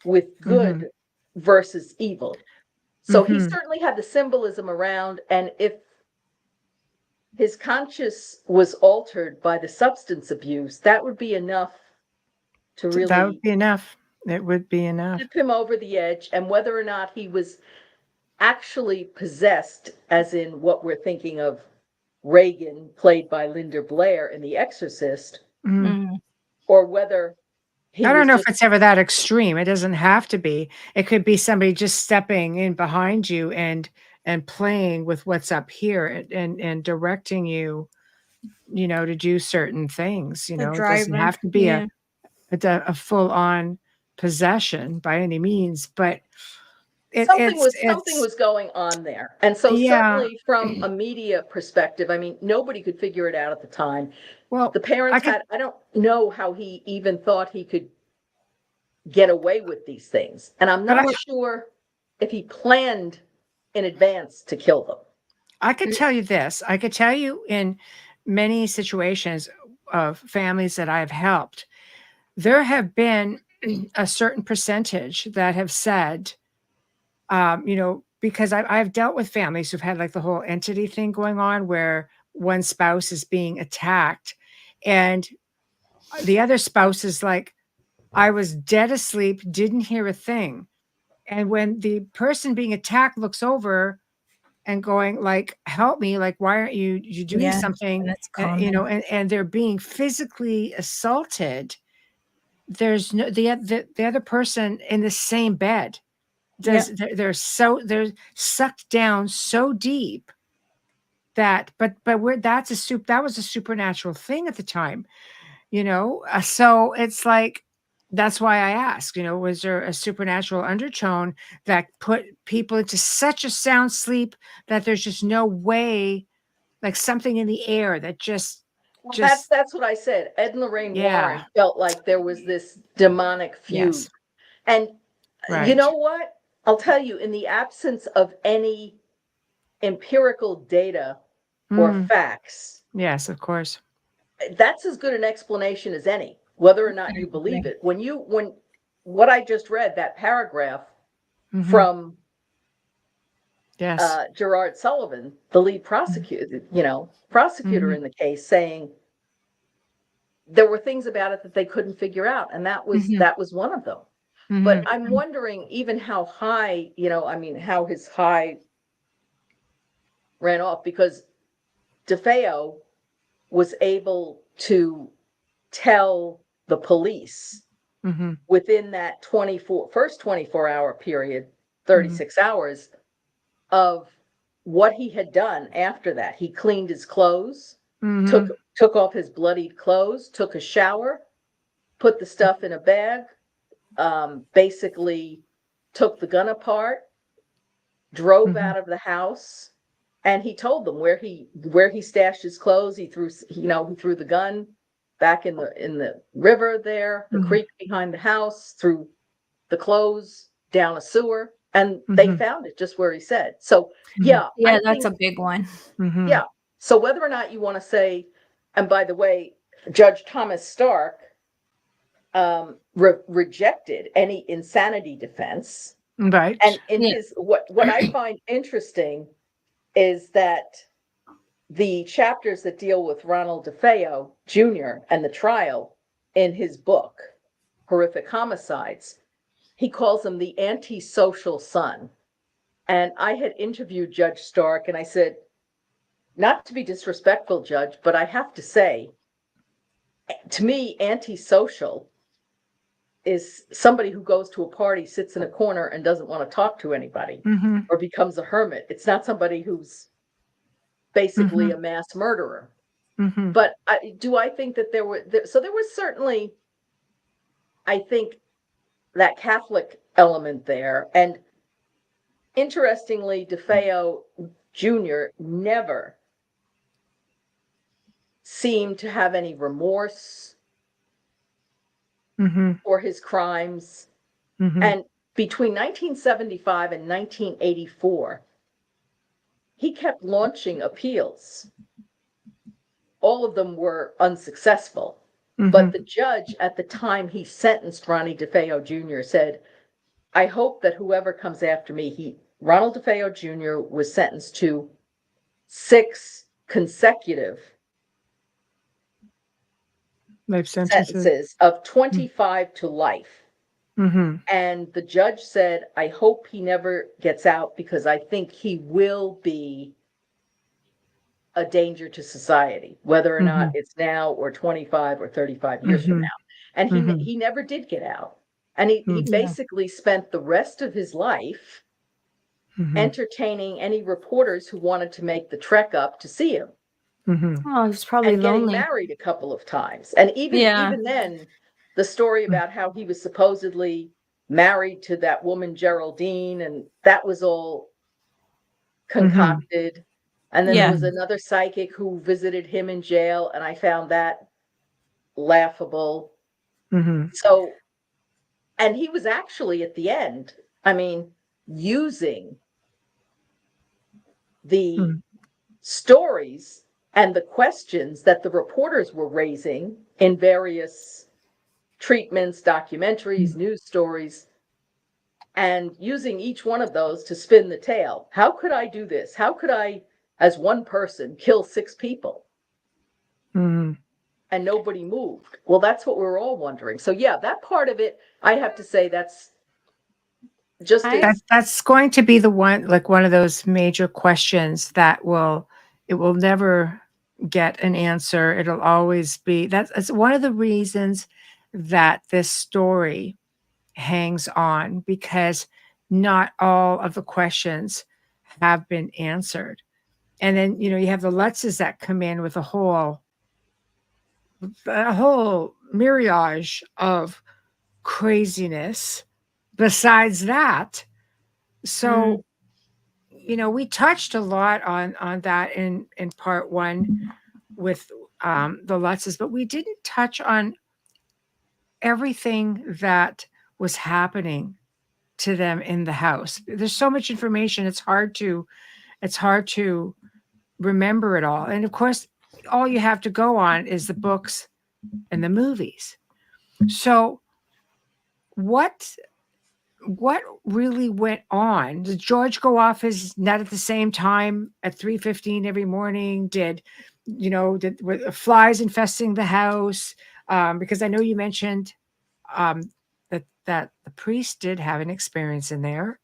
with good versus evil. So he certainly had the symbolism around, and if his conscience was altered by the substance abuse, that would be enough to really, that would be enough. It would be enough. tip him over the edge. And whether or not he was actually possessed, as in what we're thinking of Reagan, played by Linda Blair in The Exorcist, or whether he I don't was know just, if it's ever that extreme. It doesn't have to be. It could be somebody just stepping in behind you and playing with what's up here and directing you, to do certain things. The It doesn't driver. have to be Yeah. a full on possession by any means, but something it's was going on there. And so yeah. certainly from a media perspective, I mean, nobody could figure it out at the time. Well, The parents I don't know how he even thought he could get away with these things. And I'm not sure if he planned in advance to kill them. I could tell you this. I could tell you in many situations of families that I've helped, there have been a certain percentage that have said, Because I've dealt with families who've had like the whole entity thing going on where one spouse is being attacked and the other spouse is like, I was dead asleep, didn't hear a thing. And when the person being attacked looks over and going like, help me, like, why aren't you doing Yeah, something? that's And they're being physically assaulted. There's no the other person in the same bed they're sucked down so deep but that was a supernatural thing at the time, so it's like that's why I ask, was there a supernatural undertone that put people into such a sound sleep that there's just no way, like something in the air that just That's what I said. Ed and Lorraine Warren yeah, felt like there was this demonic feud. yes, And you right, know what? I'll tell you, in the absence of any empirical data or facts, yes, of course, that's as good an explanation as any, whether or not you believe it. When what I just read, that paragraph from yes, Gerard Sullivan, the lead prosecutor in the case, saying there were things about it that they couldn't figure out, and that was one of them. But I'm wondering even how high, how his high ran off, because Defeo was able to tell the police within that first 24-hour period, 36 hours, of what he had done after that. He cleaned his clothes, took off his bloodied clothes, took a shower, put the stuff in a bag, basically took the gun apart, drove out of the house, and he told them where he stashed his clothes. He threw the gun back in the river there, the creek behind the house, threw the clothes down a sewer, and they found it just where he said. So yeah, that's a big one. Yeah. So whether or not you want to say, and by the way, Judge Thomas Stark rejected any insanity defense. right, And in his what I find interesting is that the chapters that deal with Ronald Defeo Jr. and the trial in his book, Horrific Homicides, he calls him the antisocial son. And I had interviewed Judge Stark, and I said, not to be disrespectful, Judge, but I have to say, to me, antisocial is somebody who goes to a party, sits in a corner, and doesn't want to talk to anybody, or becomes a hermit. It's not somebody who's basically a mass murderer. But do I think that there was certainly, I think, that Catholic element there. And interestingly, Defeo Jr. never seemed to have any remorse for his crimes. And between 1975 and 1984, he kept launching appeals. All of them were unsuccessful. But the judge at the time he sentenced Ronnie Defeo Jr. said, I hope that whoever comes after me, Ronald Defeo Jr. was sentenced to 6 consecutive life sentences of 25 to life. And the judge said, I hope he never gets out, because I think he will be a danger to society, whether or not it's now or 25 or 35 years from now. And he never did get out. And he basically spent the rest of his life entertaining any reporters who wanted to make the trek up to see him. Oh, he was probably and getting lonely. married a couple of times. And even then, the story about how he was supposedly married to that woman Geraldine, and that was all concocted. And then there was another psychic who visited him in jail, and I found that laughable. So, and he was actually at the end, using the stories and the questions that the reporters were raising in various treatments, documentaries, news stories, and using each one of those to spin the tale. How could I do this? How could I, as one person, kill 6 people? Mm. And nobody moved. Well, that's what we're all wondering. So yeah, that part of it, I have to say that's just That's going to be the one, like one of those major questions that it will never get an answer. It'll always be that's one of the reasons that this story hangs on, because not all of the questions have been answered. And then, you have the Lutzes that come in with a whole myriad of craziness besides that. So, we touched a lot on that in part 1 with the Lutzes, but we didn't touch on everything that was happening to them in the house. There's so much information, it's hard to remember it all. And of course, all you have to go on is the books and the movies. So what really went on? Did George go off his nut at the same time at 3:15 every morning? Were flies infesting the house? Because I know you mentioned that the priest did have an experience in there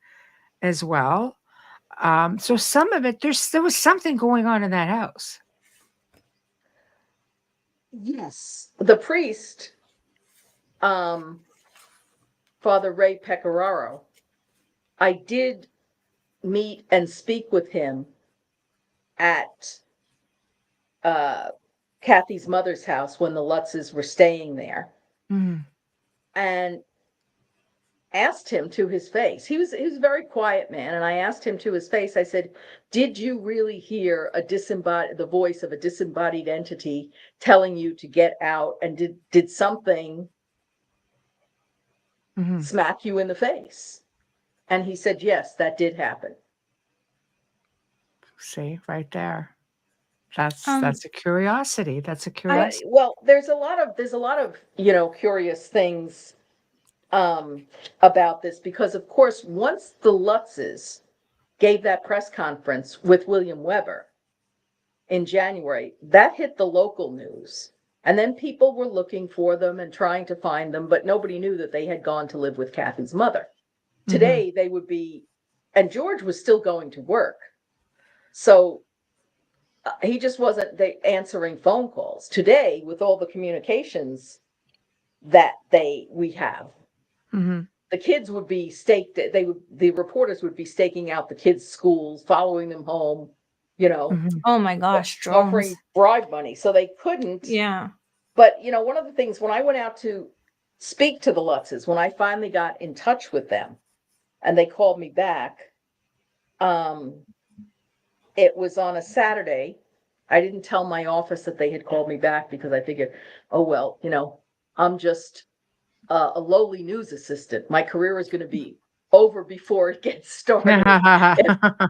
as well. So some of it, there was something going on in that house. Yes. The priest, Father Ray Pecoraro, I did meet and speak with him at Kathy's mother's house when the Lutzes were staying there, and asked him to his face. He was a very quiet man, and I asked him to his face. I said, "Did you really hear the voice of a disembodied entity telling you to get out? And did something smack you in the face?" And he said, "Yes, that did happen." See, right there. That's a curiosity. That's a curiosity. Well, there's a lot of curious things about this, because of course, once the Lutzes gave that press conference with William Weber in January, that hit the local news. And then people were looking for them and trying to find them, but nobody knew that they had gone to live with Kathy's mother. Today, they would be, and George was still going to work. So he just wasn't answering phone calls. Today, with all the communications that we have, the kids would be staked. The reporters would be staking out the kids' schools, following them home, Oh my gosh, offering bribe money. So they couldn't. Yeah. But, one of the things, when I went out to speak to the Lutzes, when I finally got in touch with them and they called me back, it was on a Saturday. I didn't tell my office that they had called me back because I figured, oh, well, I'm just a lowly news assistant. My career is going to be over before it gets started.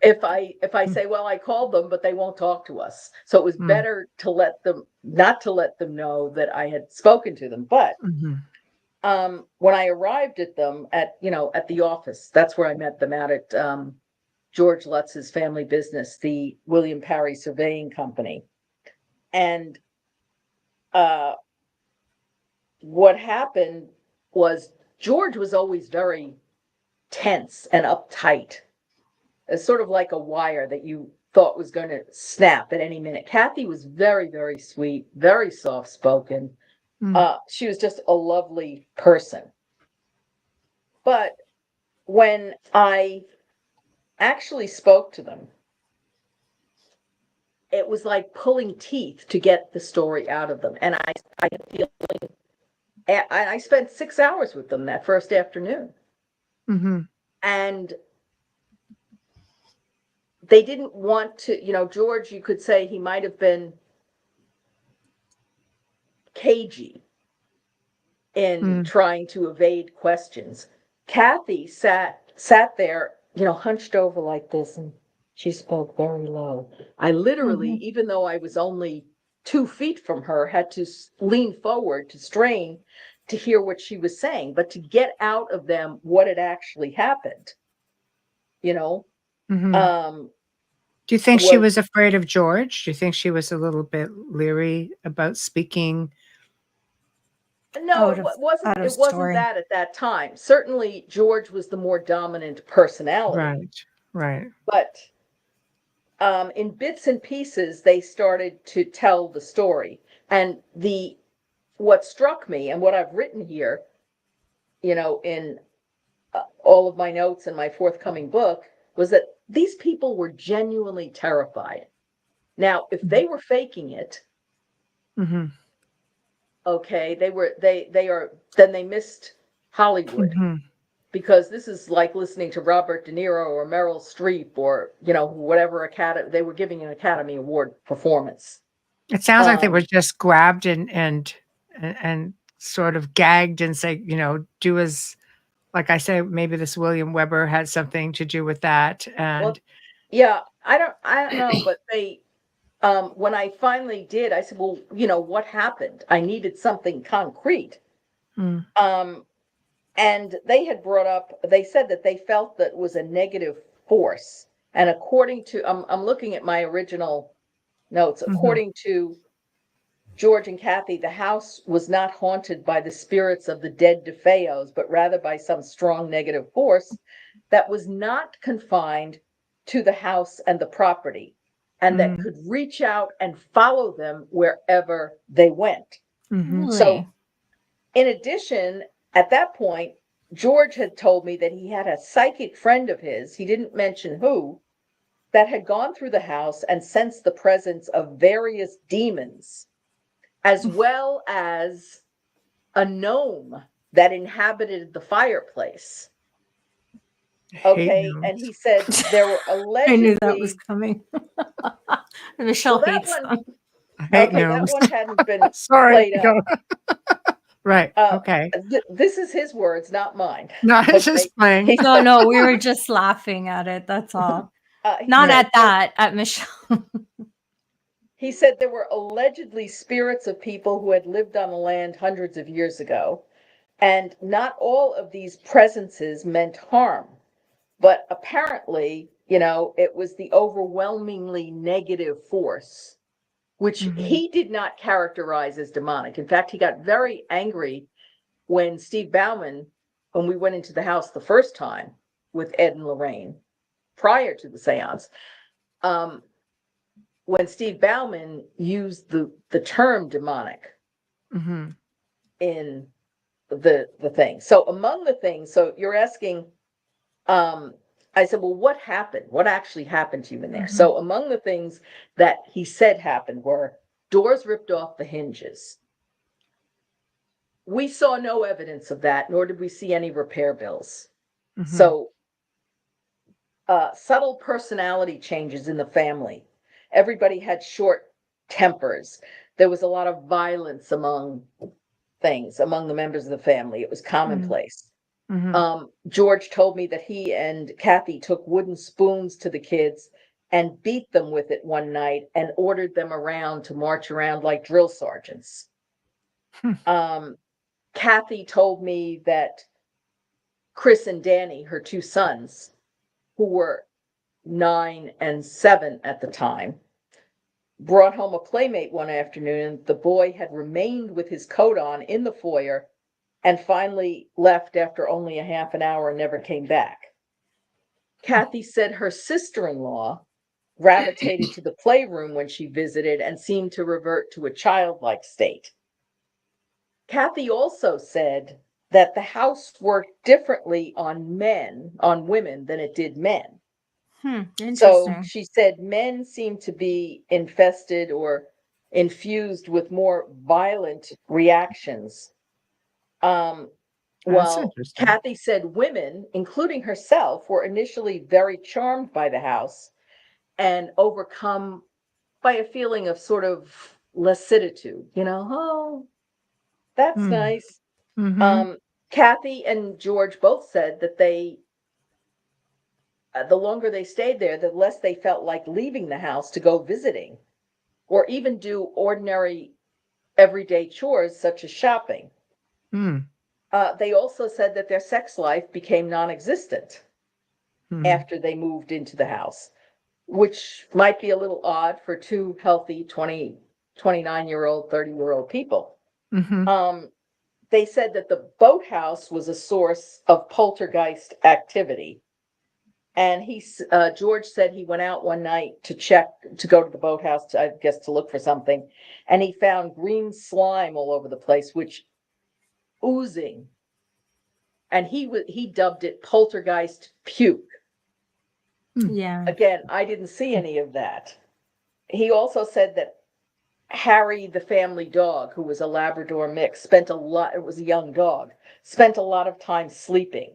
if I say, well, I called them, but they won't talk to us. So it was better to not to let them know that I had spoken to them. But when I arrived at them at the office, that's where I met them, out at George Lutz's family business, the William Parry Surveying Company. And what happened was George was always very tense and uptight. It's sort of like a wire that you thought was going to snap at any minute. Kathy was very, very sweet, very soft-spoken. She was just a lovely person. But when I actually spoke to them, it was like pulling teeth to get the story out of them. And I had feeling, I spent 6 hours with them that first afternoon. And they didn't want to, George, you could say he might have been cagey in trying to evade questions. Kathy sat there, hunched over like this, and she spoke very low. I literally, even though I was only 2 feet from her, had to lean forward to strain to hear what she was saying, but to get out of them what had actually happened, you know, Do you think she was was afraid of George? Do you think she was a little bit leery about speaking? no, out it of wasn't story. that at that time. Certainly George was the more dominant personality, Right, right. but in bits and pieces, they started to tell the story. And what struck me and what I've written here, in all of my notes and my forthcoming book, was that these people were genuinely terrified. Now, if they were faking it, Mm-hmm. okay, then they missed Hollywood, Mm-hmm. because this is like listening to Robert De Niro or Meryl Streep or, whatever Academy, they were giving an Academy Award performance. It sounds like they were Um, just grabbed and sort of gagged and say, do as, like I say, maybe this William Weber had something to do with that. well, And yeah, I don't know, but when I finally did, I said, well, what happened? I needed something concrete. mm, And they said that they felt that it was a negative force. And according to, I'm looking at my original notes, mhm, according to George and Kathy, the house was not haunted by the spirits of the dead Defeos, but rather by some strong negative force that was not confined to the house and the property, and that mm, could reach out and follow them wherever they went. mhm, So, Really? in addition, at that point, George had told me that he had a psychic friend of his, he didn't mention who, that had gone through the house and sensed the presence of various demons, as well as a gnome that inhabited the fireplace. hate Okay. And gnomes. he said there were I knew that was allegedly, coming. Michelle well, that hates one, them. I hate okay, that gnomes. one hadn't been Sorry. played out. Right. Okay. This is his words, not mine. No, I was Okay. just playing. No, we were just laughing at it. That's all. He Not said at that, at Michelle. He said there were allegedly spirits of people who had lived on the land hundreds of years ago, and not all of these presences meant harm. But apparently, it was the overwhelmingly negative force, which Mhm, he did not characterize as demonic. In fact, he got very angry when when we went into the house the first time with Ed and Lorraine prior to the seance, when Steve Bauman used the term demonic mhm, in the thing. So among the things, so you're asking, I said, well, what happened? What actually happened to you in there? mhm. So among the things that he said happened were doors ripped off the hinges. We saw no evidence of that, nor did we see any repair bills. Mhm. So subtle personality changes in the family. Everybody had short tempers. There was a lot of violence among the members of the family. It was commonplace. Mhm. George told me that he and Kathy took wooden spoons to the kids and beat them with it one night and ordered them around to march around like drill sergeants. Hmm. Kathy told me that Chris and Danny, her two sons, who were 9 and 7 at the time, brought home a playmate one afternoon. The boy had remained with his coat on in the foyer and finally left after only a half an hour and never came back. Kathy said her sister-in-law gravitated to the playroom when she visited and seemed to revert to a childlike state. Kathy also said that the house worked differently on women than it did men. So Interesting. she said men seem to be infested or infused with more violent reactions. That's Well, interesting. Kathy said women, including herself, were initially very charmed by the house and overcome by a feeling of sort of lassitude, oh, that's Mm. nice. Mhm. Kathy and George both said that the longer they stayed there, the less they felt like leaving the house to go visiting or even do ordinary everyday chores such as shopping. Mm. They also said that their sex life became non-existent after they moved into the house, which might be a little odd for two healthy 29-year-old, 30-year-old people. Mm-hmm. They said that the boathouse was a source of poltergeist activity. And George said he went out one night to go to the boathouse, I guess to look for something. And he found green slime all over the place, which oozing. And he dubbed it poltergeist puke. Yeah. Again, I didn't see any of that. He also said that Harry, the family dog, who was a Labrador mix, it was a young dog, spent a lot of time sleeping.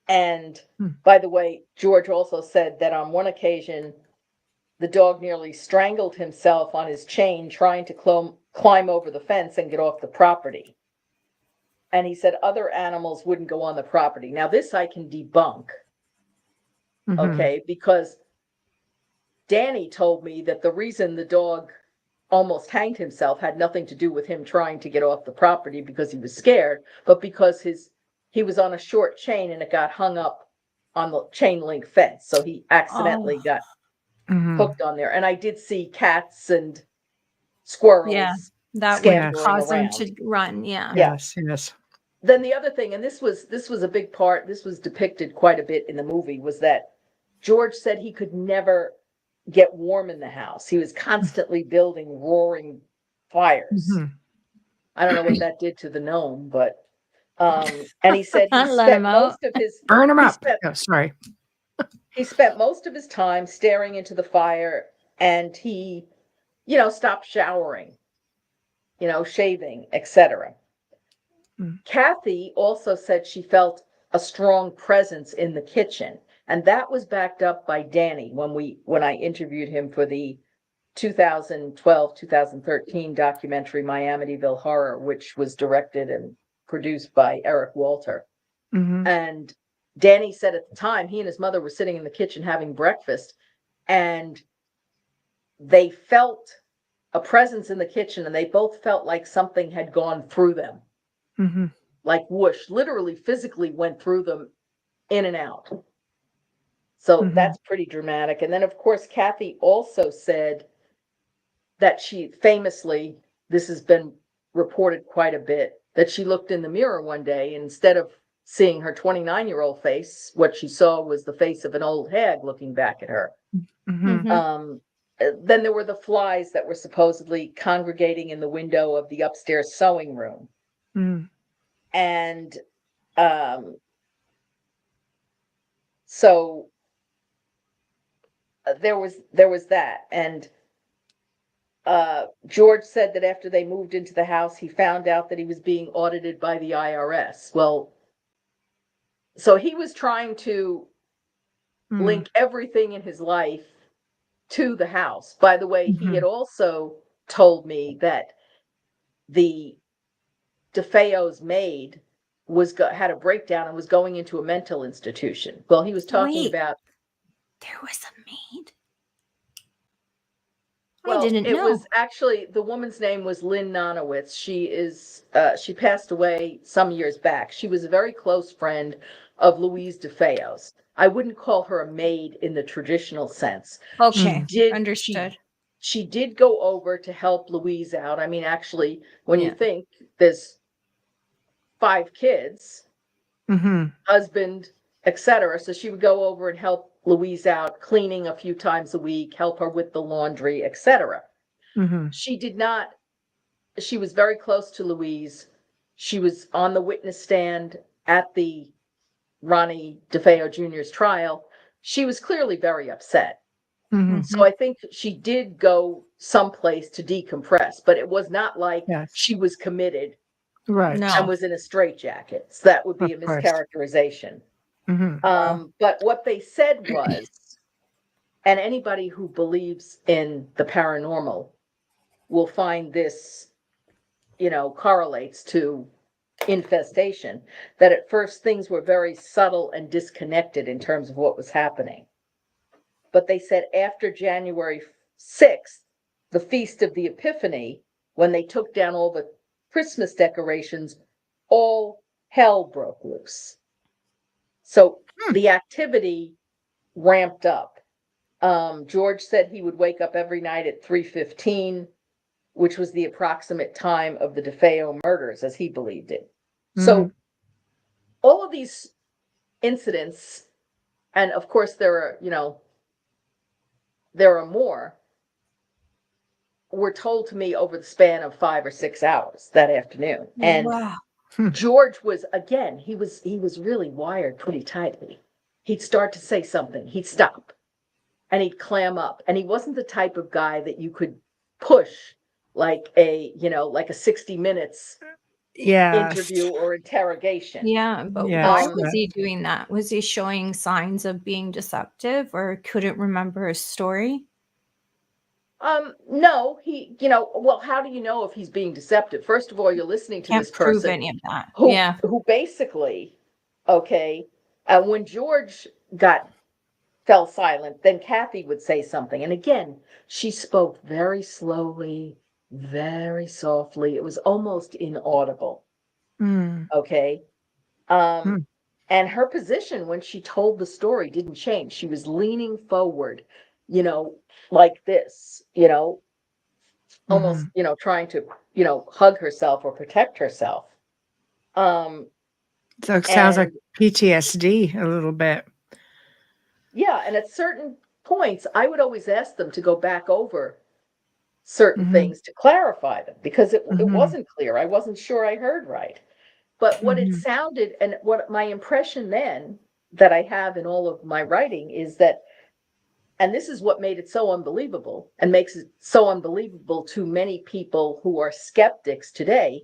And by the way, George also said that on one occasion, the dog nearly strangled himself on his chain trying to climb over the fence and get off the property. And he said other animals wouldn't go on the property. Now, this I can debunk, okay, because Danny told me that the reason the dog almost hanged himself had nothing to do with him trying to get off the property because he was scared, but because he was on a short chain and it got hung up on the chain link fence. So he accidentally got hooked on there. And I did see cats and squirrels that would scampering cause them around. to run. Yeah. Yes. Yes. Then the other thing, and this was a big part, this was depicted quite a bit in the movie, was that George said he could never get warm in the house. He was constantly building roaring fires. I don't know what that did to the gnome, but and he said he spent most of his burn him up. Sorry. He spent most of his time staring into the fire, and he, stopped showering, shaving, etc. Kathy also said she felt a strong presence in the kitchen, and that was backed up by Danny when I interviewed him for the 2012-2013 documentary My Amityville Horror, which was directed and produced by Eric Walter. And Danny said at the time he and his mother were sitting in the kitchen having breakfast, and they felt a presence in the kitchen, and they both felt like something had gone through them. Like whoosh, literally physically went through them in and out. So that's pretty dramatic. And then, of course, Kathy also said that she famously, this has been reported quite a bit, that she looked in the mirror one day, and instead of seeing her 29-year-old face, what she saw was the face of an old hag looking back at her. Then there were the flies that were supposedly congregating in the window of the upstairs sewing room. And so there was that. And George said that after they moved into the house, he found out that he was being audited by the IRS. Well, so he was trying to link everything in his life to the house. By the way, he had also told me that the Defeo's maid had a breakdown and was going into a mental institution. Well, he was talking about. There was a maid? Well, I didn't know. It was actually, the woman's name was Lynn Nonowitz. She passed away some years back. She was a very close friend of Louise Defeo's. I wouldn't call her a maid in the traditional sense. Okay, understood. She did go over to help Louise out. I mean, actually, when you think there's 5 kids, husband, etc. So she would go over and help Louise out, cleaning a few times a week, help her with the laundry, etc. She was very close to Louise. She was on the witness stand at the Ronnie Defeo Jr.'s trial. She was clearly very upset. So I think she did go someplace to decompress, but it was not like she was committed and was in a straitjacket. So that would be a mischaracterization. But what they said was, and anybody who believes in the paranormal will find this, correlates to infestation, that at first things were very subtle and disconnected in terms of what was happening. But they said after January 6th, the Feast of the Epiphany, when they took down all the Christmas decorations, all hell broke loose. So the activity ramped up. George said he would wake up every night at 3:15, which was the approximate time of the Defeo murders, as he believed it. So all of these incidents, and of course there are more, were told to me over the span of 5 or 6 hours that afternoon. And Wow. George was, again, he was really wired pretty tightly. He'd start to say something, he'd stop, and he'd clam up. And he wasn't the type of guy that you could push like a 60 minutes interview or interrogation. Yeah, but why was he doing that? Was he showing signs of being deceptive or couldn't remember his story? No, well, how do you know if he's being deceptive? First of all, you're listening to this prove person any of that. who basically, when George fell silent, then Kathy would say something. And again, she spoke very slowly, very softly. It was almost inaudible. Okay. And her position when she told the story didn't change. She was leaning forward, like this, almost, trying to, hug herself or protect herself. So it sounds like PTSD a little bit. Yeah. And at certain points, I would always ask them to go back over certain things to clarify them because it wasn't clear. I wasn't sure I heard right. But what it sounded, and what my impression then that I have in all of my writing is that, and this is what made it so unbelievable and makes it so unbelievable to many people who are skeptics today,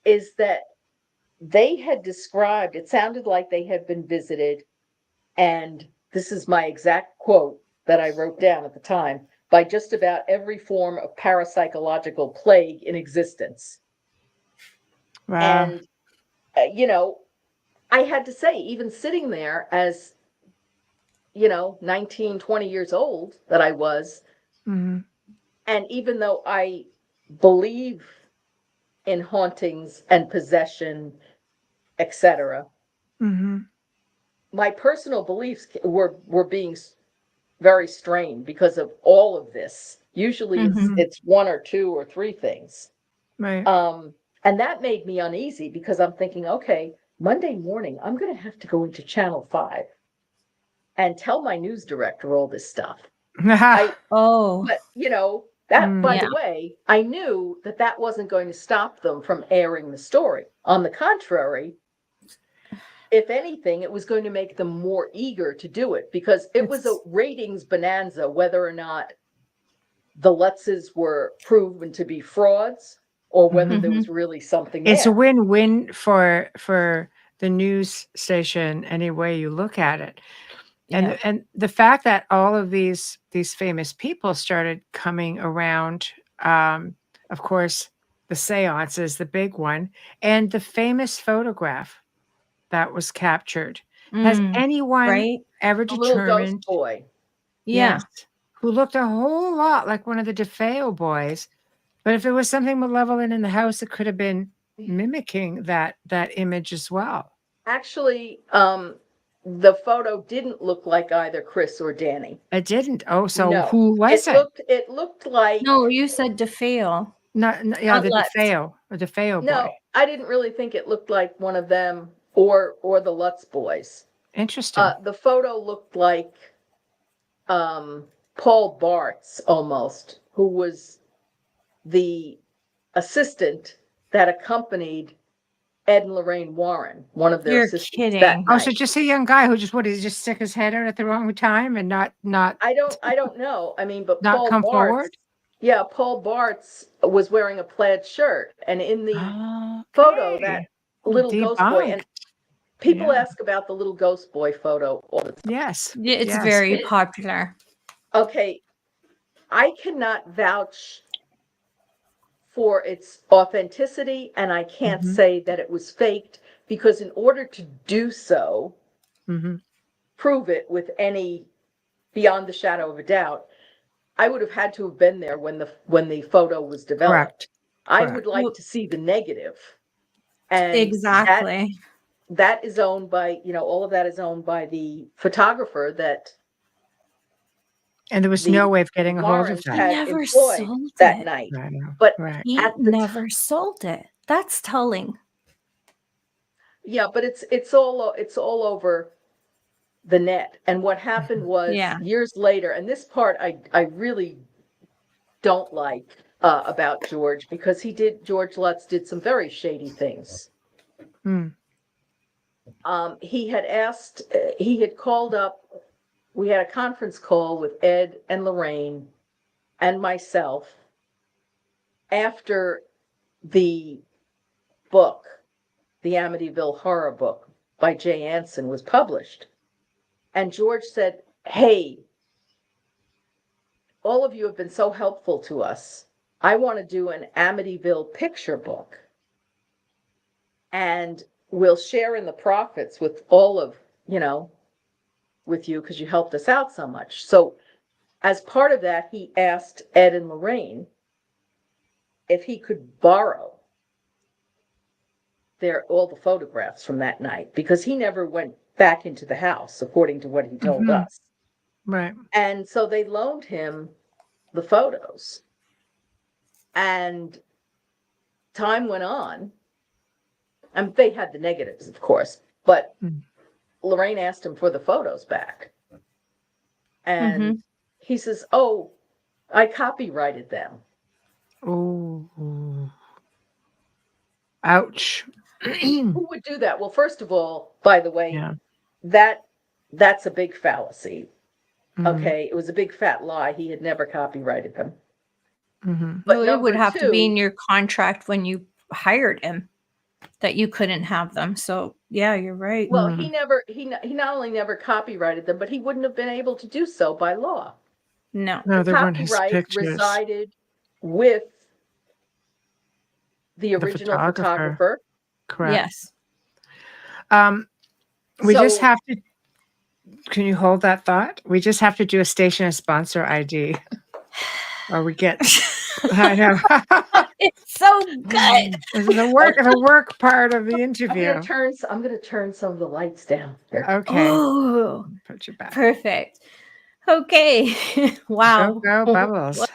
is that they had described, it sounded like they had been visited, and this is my exact quote that I wrote down at the time, by just about every form of parapsychological plague in existence. Wow. And I had to say, even sitting there as, 19, 20 years old that I was, and even though I believe in hauntings and possession, etc., my personal beliefs were being very strained because of all of this. Usually it's one or two or three things. Right. And that made me uneasy because I'm thinking, okay, Monday morning, I'm going to have to go into Channel 5 and tell my news director all this stuff. But, that, by the way, I knew that wasn't going to stop them from airing the story. On the contrary, if anything, it was going to make them more eager to do it because it was a ratings bonanza, whether or not the Lutzes were proven to be frauds or whether there was really something there. It's a win-win for the news station any way you look at it. And the fact that all of these famous people started coming around, of course, the seance is the big one, and the famous photograph that was captured. Has anyone ever determined? A little ghost boy. Yes, who looked a whole lot like one of the Defeo boys. But if it was something malevolent in the house, it could have been mimicking that image as well. Actually, the photo didn't look like either Chris or Danny. It didn't. Oh, so who was it? It looked like. No, you said Defeo. Not the Defeo, or Defeo boy. No, I didn't really think it looked like one of them or the Lutz boys. Interesting. The photo looked like Paul Bartz almost, who was the assistant that accompanied Ed and Lorraine Warren, one of their assistants. Kidding. That night. So just a young guy who just stick his head out at the wrong time and not. I don't know. I mean, but not Paul come Bartz, forward. Yeah, Paul Bartz was wearing a plaid shirt, and in the photo, that little ghost boy. And people ask about the little ghost boy photo all the time. Yes, it's very popular. Okay, I cannot vouch for its authenticity, and I can't say that it was faked because in order to do so, prove it with any beyond the shadow of a doubt, I would have had to have been there when the photo was developed. I Correct. would like to see the negative. And Exactly. that is owned by, all of that is owned by the photographer that And there was the no way of getting a hold of Warrens that. He had never employed sold that it. night. I know. But Right. He at the never sold it. That's telling. Yeah, but it's all over the net. And what happened was Yeah. years later, and this part I really don't like about George, because George Lutz did some very shady things. Hmm. He had called up, we had a conference call with Ed and Lorraine and myself after the book, the Amityville Horror book by Jay Anson, was published. And George said, "Hey, all of you have been so helpful to us. I want to do an Amityville picture book. And we'll share in the profits with all of, with you, because you helped us out so much." So as part of that, he asked Ed and Lorraine if he could borrow all the photographs from that night, because he never went back into the house, according to what he told Mhm. us. Right. And so they loaned him the photos. And time went on. And they had the negatives, of course, but Lorraine asked him for the photos back. And he says, "Oh, I copyrighted them." Oh. Ouch. Who would do that? Well, first of all, by the way, Yeah. that's a big fallacy. Mhm. Okay, it was a big fat lie. He had never copyrighted them. Mhm. But Well, it would number have to be in two, your contract when you hired him that you couldn't have them. So yeah, you're right. well, he not only never copyrighted them, but he wouldn't have been able to do so by law. No. No, The they weren't his copyright pictures. resided with the The original photographer. photographer. Correct. Yes. We just So- have to. Can you hold that thought? We just have to do a station and sponsor ID, or we get. I know. It's so good. This is the work part of the I'm interview. gonna turn some of the lights down here. Okay. Oh, Put you back. perfect. Okay. Wow. Go Bubbles.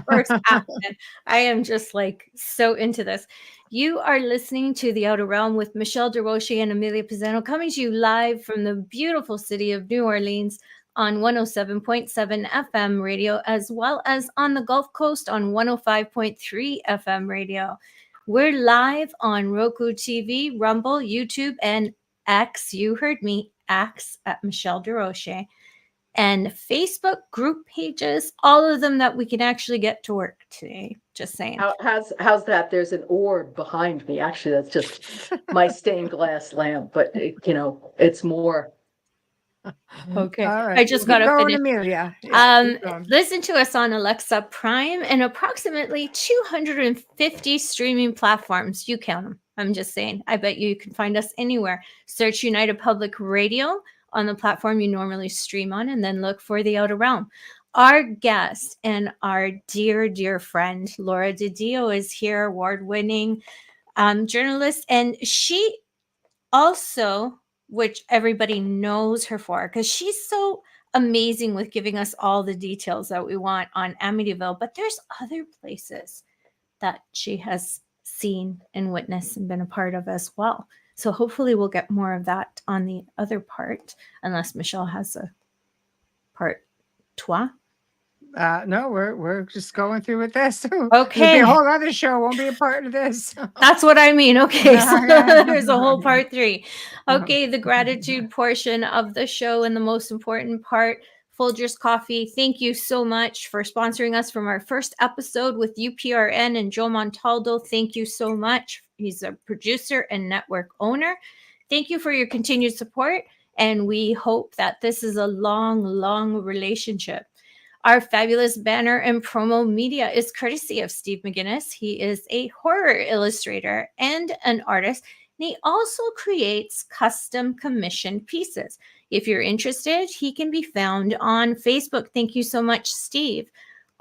First action. I am just like so into this. You are listening to The Outer Realm with Michelle Desrochers and Amelia Pisano, coming to you live from the beautiful city of New Orleans on 107.7 FM radio, as well as on the Gulf Coast on 105.3 FM radio. We're live on Roku TV, Rumble, YouTube, and X. You heard me, X at Michelle Desrochers. And Facebook group pages, all of them that we can actually get to work today. Just saying. How's that? There's an orb behind me. Actually, that's just my stained glass lamp, but it's more. Okay. All right. I just got to Keep going, finish. Amelia. Yeah, keep going. Listen to us on Alexa Prime and approximately 250 streaming platforms. You count them. I'm just saying. I bet you can find us anywhere. Search United Public Radio on the platform you normally stream on, and then look for The Outer Realm. Our guest and our dear, dear friend, Laura DiDio, is here, award-winning journalist. And she also, which everybody knows her for, because she's so amazing with giving us all the details that we want on Amityville, but there's other places that she has seen and witnessed and been a part of as well. So hopefully we'll get more of that on the other part, unless Michelle has a part trois. No, we're just going through with this. Okay. It'll be a whole other show. Won't be a part of this. That's what I mean. Okay, so Yeah. there's a whole part three. Okay, the gratitude portion of the show, and the most important part, Folgers Coffee. Thank you so much for sponsoring us from our first episode with UPRN and Joe Montaldo. Thank you so much. He's a producer and network owner. Thank you for your continued support, and we hope that this is a long, long relationship. Our fabulous banner and promo media is courtesy of Steve McGinnis. He is a horror illustrator and an artist, and he also creates custom commissioned pieces. If you're interested, he can be found on Facebook. Thank you so much, Steve.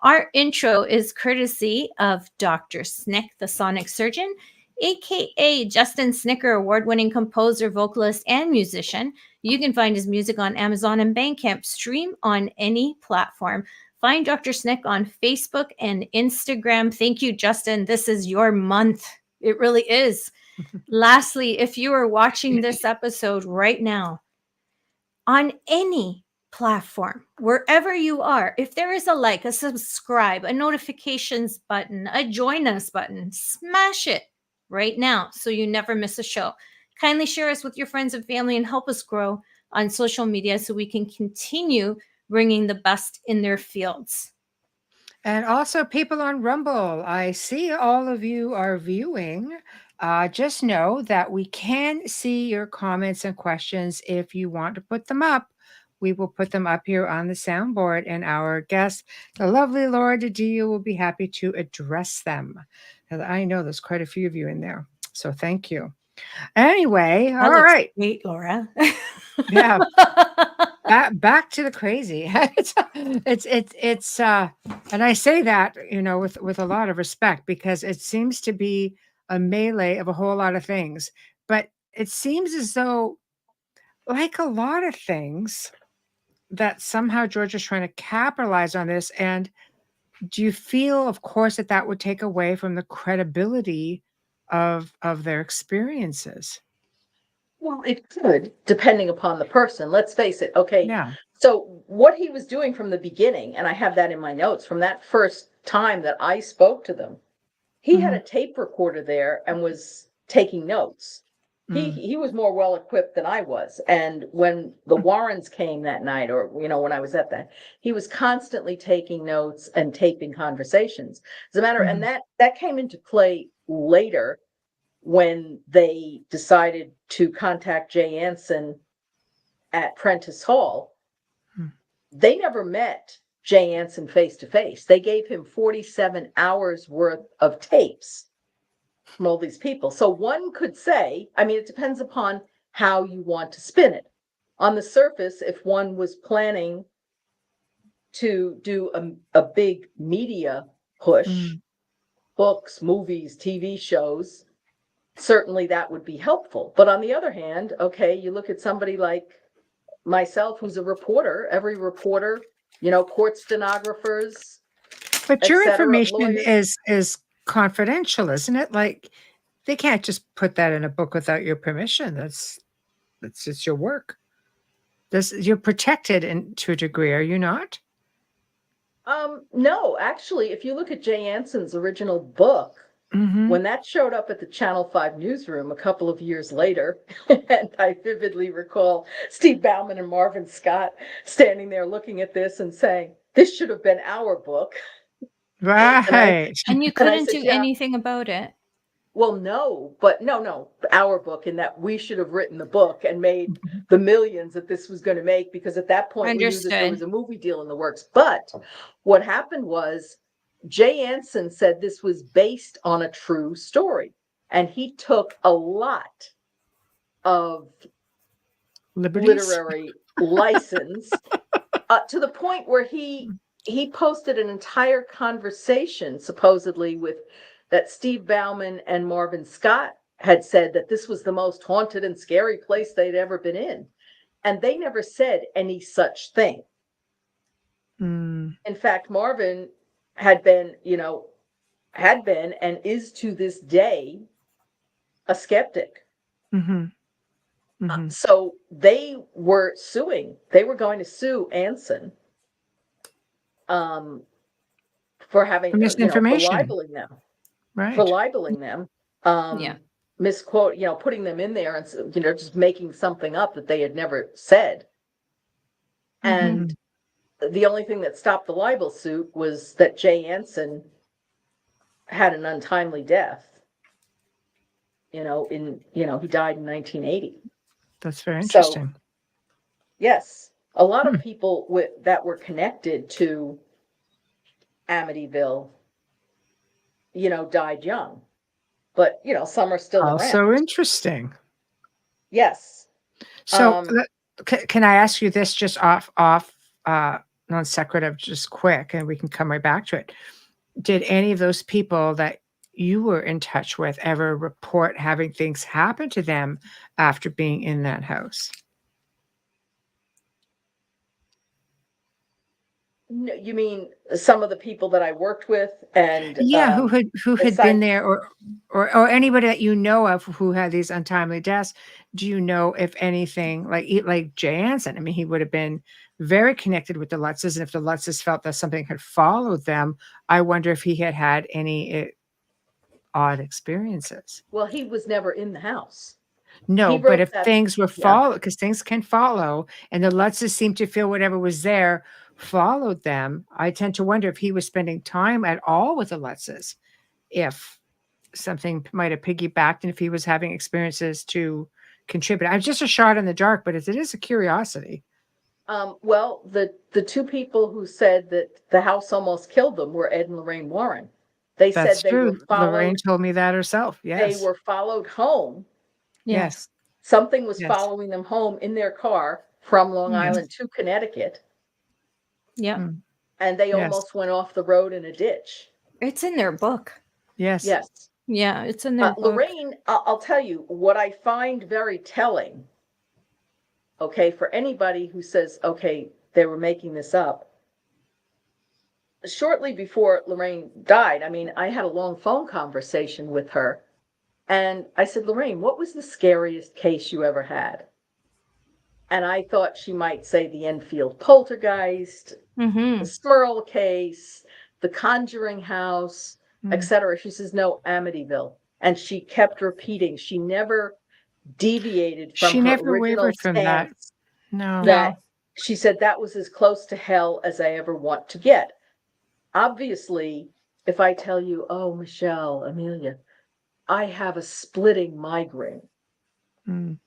Our intro is courtesy of Dr. Snick, the sonic surgeon, aka Justin Snicker, award-winning composer, vocalist, and musician. You can find his music on Amazon and Bandcamp. Stream on any platform. Find Dr. Snick on Facebook and Instagram. Thank you, Justin. This is your month. It really is. Lastly, if you are watching this episode right now on any platform, wherever you are, if there is a like, a subscribe, a notifications button, a join us button, smash it right now so you never miss a show. Kindly share us with your friends and family and help us grow on social media so we can continue bringing the best in their fields. And also people on Rumble. I see all of you are viewing. Just know that we can see your comments and questions. If you want to put them up, we will put them up here on the soundboard, and our guest, the lovely Laura DiDio, will be happy to address them. And I know there's quite a few of you in there, so thank you. Anyway, all right. Wait, Laura. Yeah. Back to the crazy. it's and I say that, you know, with a lot of respect, because it seems to be a melee of a whole lot of things. But it seems as though, like a lot of things, that somehow George is trying to capitalize on this. And do you feel, of course, that that would take away from the credibility of their experiences? Well, it could, depending upon the person. Let's face it. Okay. Yeah. So what he was doing from the beginning, and I have that in my notes from that first time that I spoke to them, he had a tape recorder there and was taking notes. He was more well equipped than I was. And when the Warrens came that night, or, you know, when I was at that, he was constantly taking notes and taping conversations. As a matter, and that came into play later when they decided to contact Jay Anson at Prentice Hall. They never met Jay Anson face to face. They gave him 47 hours worth of tapes from all these people. So one could say, I mean, it depends upon how you want to spin it. On the surface, if one was planning to do a big media push, books, movies, TV shows, certainly that would be helpful. But on the other hand, okay, you look at somebody like myself, who's a reporter. Every reporter, you know, court stenographers. But your cetera, information lawyers. is confidential, isn't it? Like, they can't just put that in a book without your permission. That's just your work. You're protected to a degree, are you not? No, actually, if you look at Jay Anson's original book, when that showed up at the Channel 5 newsroom a couple of years later, and I vividly recall Steve Bauman and Marvin Scott standing there looking at this and saying, this should have been our book. Right. And you couldn't do anything about it. Well, no, our book, in that we should have written the book and made the millions that this was going to make, because at that point we knew that there was a movie deal in the works. But what happened was Jay Anson said this was based on a true story, and he took a lot of literary license to the point where he posted an entire conversation supposedly with that Steve Bauman and Marvin Scott had said that this was the most haunted and scary place they'd ever been in. And they never said any such thing. In fact, Marvin had been and is to this day a skeptic. So they were suing. They were going to sue Anson for having misinformation, for libeling them. Right. For libeling them, misquote, putting them in there and, just making something up that they had never said. And the only thing that stopped the libel suit was that Jay Anson had an untimely death. He died in 1980. That's very interesting. So, yes, a lot of people that were connected to Amityville, died young, but some are still around. So interesting. Yes. So can I ask you this just off non sequitur, just quick, and we can come right back to it. Did any of those people that you were in touch with ever report having things happen to them after being in that house? No, you mean some of the people that I worked with and Yeah, who had been besides, there, or anybody that you know of who had these untimely deaths? Do you know if anything like Jay Anson? I mean, he would have been very connected with the Lutzes, and if the Lutzes felt that something had followed them, I wonder if he had had any odd experiences. well, he was never in the house. No, He but wrote if that. things were Yeah. followed, because things can follow, and the Lutzes seemed to feel whatever was there followed them, I tend to wonder if he was spending time at all with the Lutzes, if something might have piggybacked, and if he was having experiences to contribute. I'm just a shot in the dark, but it is a curiosity. Well, the two people who said that the house almost killed them were Ed and Lorraine Warren. They said That's they were true. Lorraine followed. told me that herself. They Yes. were followed home. Yes. Something was Yes. following them home in their car from Long Yes. Island to Connecticut, Yeah. Mm. and they Yes. almost went off the road in a ditch. It's in their book. Yes. Yes. Yeah, it's in their book. Lorraine, I'll tell you what I find very telling. Okay, for anybody who says, okay, they were making this up. Shortly before Lorraine died, I mean, I had a long phone conversation with her, and I said, Lorraine, what was the scariest case you ever had? And I thought she might say the Enfield poltergeist, Mm-hmm. the Smurl case, the Conjuring House, Mm. etc. She says, no, Amityville. And she kept repeating. She never deviated from She her never original wavered from that. stance. No. That she said that was as close to hell as I ever want to get. Obviously, if I tell you, oh, Michelle, Amelia, I have a splitting migraine, Mm.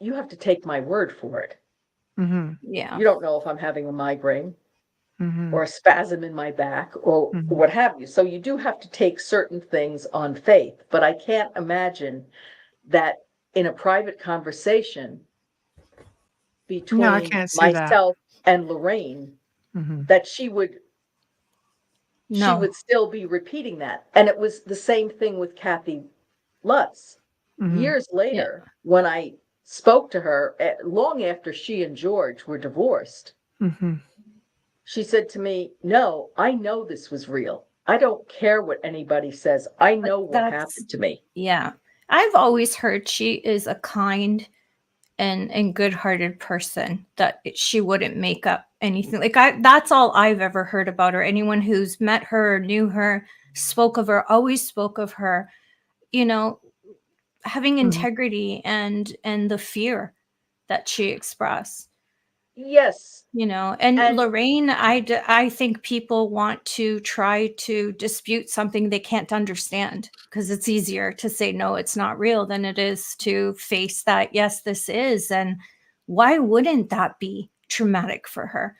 you have to take my word for it. Mm-hmm. Yeah. You don't know if I'm having a migraine Mm-hmm. or a spasm in my back or Mhm. what have you. So you do have to take certain things on faith. But I can't imagine that in a private conversation between No, I can't see that. myself and Lorraine, Mm-hmm. that she would No. still be repeating that. And it was the same thing with Kathy Lutz. Mhm. Years later, when I spoke to her, long after she and George were divorced, Mm-hmm. she said to me, no, I know this was real. I don't care what anybody says. I know what that's- happened to me. Yeah. I've always heard she is a kind and good-hearted person, that she wouldn't make up anything. Like that's all I've ever heard about her. Anyone who's met her or knew her, spoke of her, always spoke of her, you know, having integrity and the fear that she expressed. Yes. You know, and And- Lorraine, I think people want to try to dispute something they can't understand, because it's easier to say, no, it's not real, than it is to face that, yes, this is. And why wouldn't that be traumatic for her?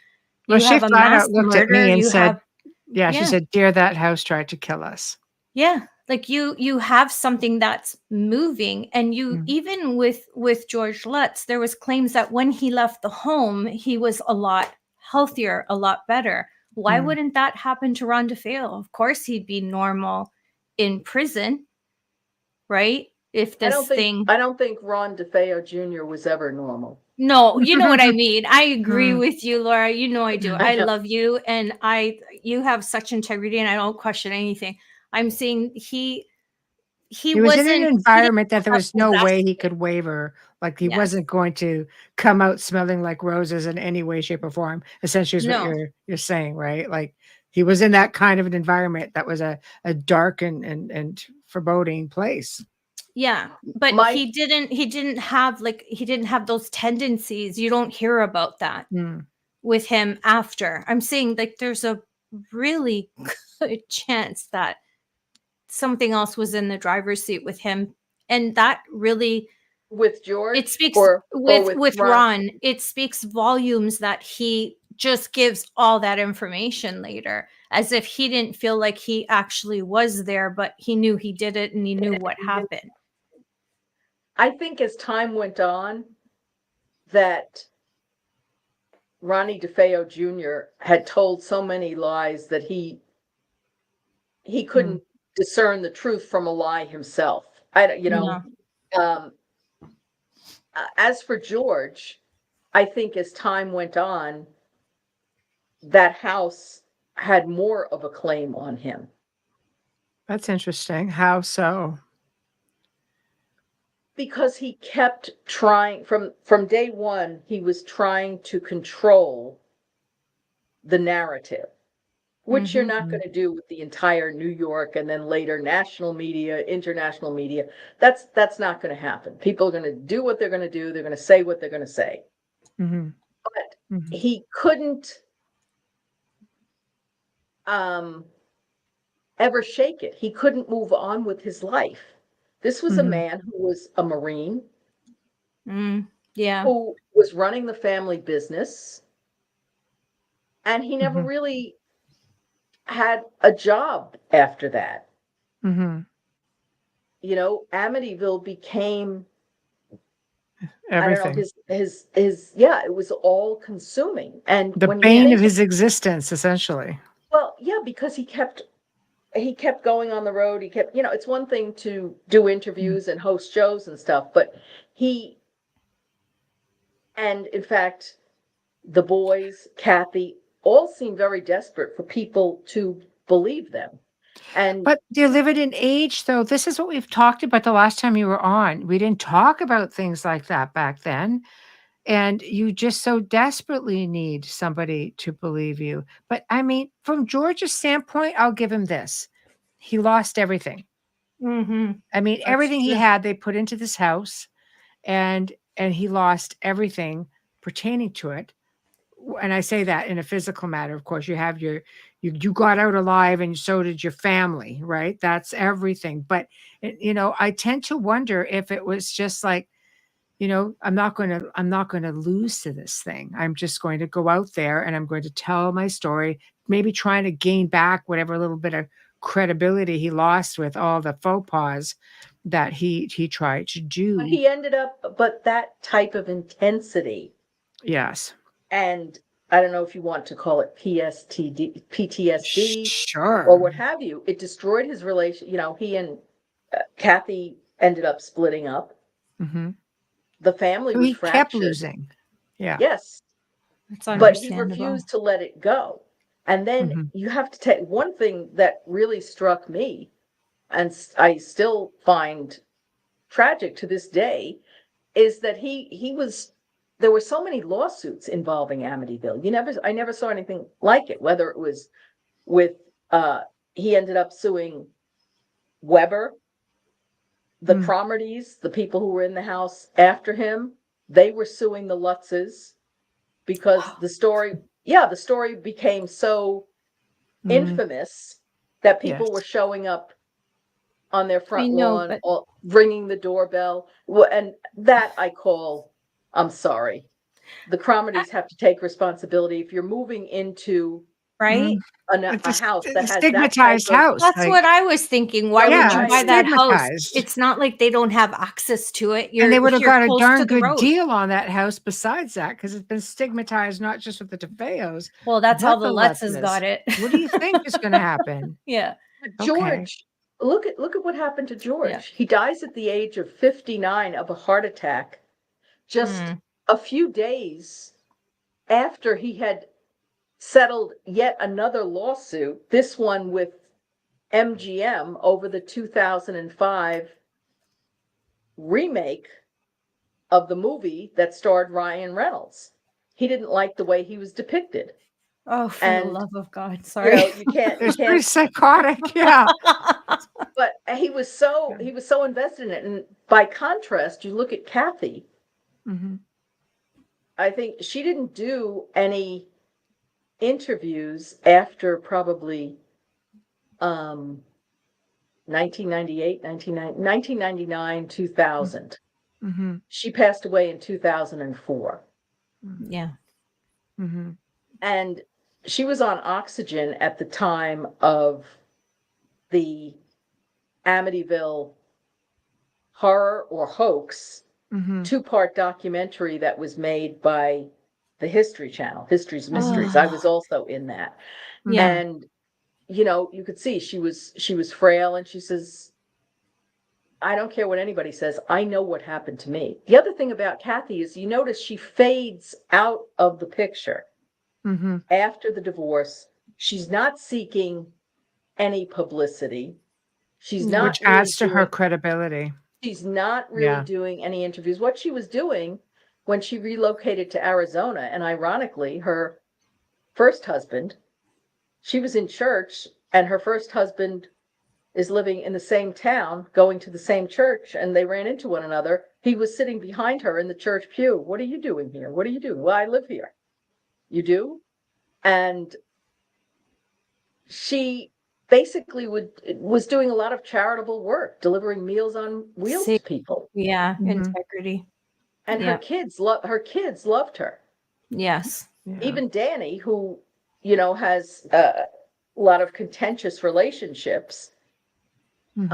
Well, You she have a flat mass out looked at murder, me and you said, have, yeah, she Yeah. said, dear, that house tried to kill us. yeah, like you have something that's moving. And you, Mm. even with George Lutz, there was claims that when he left the home, he was a lot healthier, a lot better. Why Mm. wouldn't that happen to Ron DeFeo? Of course he'd be normal in prison, right? If I this don't think Ron DeFeo Jr. was ever normal. No, you know what I mean. I agree Mm. with you, Laura. You know I do. I I know. love you, and you have such integrity, and I don't question anything. I'm saying he He was in wasn't, an he didn't environment that there have was no way he possession. could waver. Like he Yes. wasn't going to come out smelling like roses in any way, shape, or form. Essentially, is what No. you're saying, right? Like he was in that kind of an environment that was a dark and foreboding place. Yeah, but My- he didn't have those tendencies. You don't hear about that Mm. with him after. I'm saying, like, there's a really good chance that something else was in the driver's seat with him, and that really, With George? it speaks or with Ron. It speaks volumes that he just gives all that information later, as if he didn't feel like he actually was there, but he knew he did it and he knew what happened. I think as time went on, that Ronnie DeFeo Jr. had told so many lies that he couldn't discern the truth from a lie himself. No. As for George, I think as time went on, that house had more of a claim on him. That's interesting. How so? Because he kept trying from day one, he was trying to control the narrative, which you're not going to do with the entire New York and then later national media, international media. That's not going to happen. People are going to do what they're going to do. They're going to say what they're going to say. But he couldn't ever shake it. He couldn't move on with his life. This was a man who was a Marine, who was running the family business, and he never really had a job after that. You know, Amityville became everything. I don't know, his it was all consuming. And The when bane of his existence, essentially. well, yeah, because he kept going on the road. He kept, it's one thing to do interviews and host shows and stuff, but and in fact, the boys, Kathy, all seem very desperate for people to believe them. But they live it in age, though. This is what we've talked about the last time you were on. We didn't talk about things like that back then. And you just so desperately need somebody to believe you. But I mean, from George's standpoint, I'll give him this. He lost everything. I mean, everything he had, they put into this house, and he lost everything pertaining to it. And I say that in a physical matter. Of course, you have you got out alive, and so did your family, right? That's everything. But I tend to wonder if it was just like, I'm not going to lose to this thing. I'm just going to go out there and I'm going to tell my story, maybe trying to gain back whatever little bit of credibility he lost with all the faux pas that he tried to do. But he ended up, that type of intensity. Yes. And I don't know if you want to call it PTSD, sure, or what have you. It destroyed his relation. He and Kathy ended up splitting up. The family was fractured. Kept losing. Yeah. Yes. But he refused to let it go. And then you have to take one thing that really struck me, and I still find tragic to this day, is that there were so many lawsuits involving Amityville. I never saw anything like it, whether it was with, he ended up suing Weber, the Cromarties, the people who were in the house after him, they were suing the Lutzes because the story became so infamous that people were showing up on their front lawn, or ringing the doorbell. And that I call, I'm sorry. The Cromarties have to take responsibility if you're moving into right? A house that has stigmatized that house. That's what I was thinking. Why would you buy that house? It's not like they don't have access to it. And they would have got a darn good deal on that house besides that, because it's been stigmatized not just with the DeFeos. Well, that's how the Lutzes got it. What do you think is going to happen? Yeah. George, look at what happened to George. Yeah. He dies at the age of 59 of a heart attack, just a few days after he had settled yet another lawsuit, this one with MGM over the 2005 remake of the movie that starred Ryan Reynolds. He didn't like the way he was depicted. Oh, for the love of God! Sorry, you can't. It's pretty psychotic, yeah. But he was so invested in it, and by contrast, you look at Kathy. I think she didn't do any interviews after probably 1999, 2000. She passed away in 2004. Yeah. And she was on oxygen at the time of the Amityville Horror or Hoax 2-part documentary that was made by the History Channel, History's Mysteries. I was also in that. Yeah. And, you know, you could see she was frail, and she says, I don't care what anybody says. I know what happened to me. The other thing about Kathy is you notice she fades out of the picture after the divorce. She's not seeking any publicity. She's not Which adds to her credibility. She's not really doing any interviews. What she was doing when she relocated to Arizona, and ironically, her first husband, she was in church, and her first husband is living in the same town, going to the same church, and they ran into one another. He was sitting behind her in the church pew. What are you doing here? What are you doing? Well, I live here. You do? And she basically was doing a lot of charitable work, delivering meals on wheels to people. Yeah, integrity. And her kids loved her. Yes. Yeah. Even Danny, who, you know, has a lot of contentious relationships. You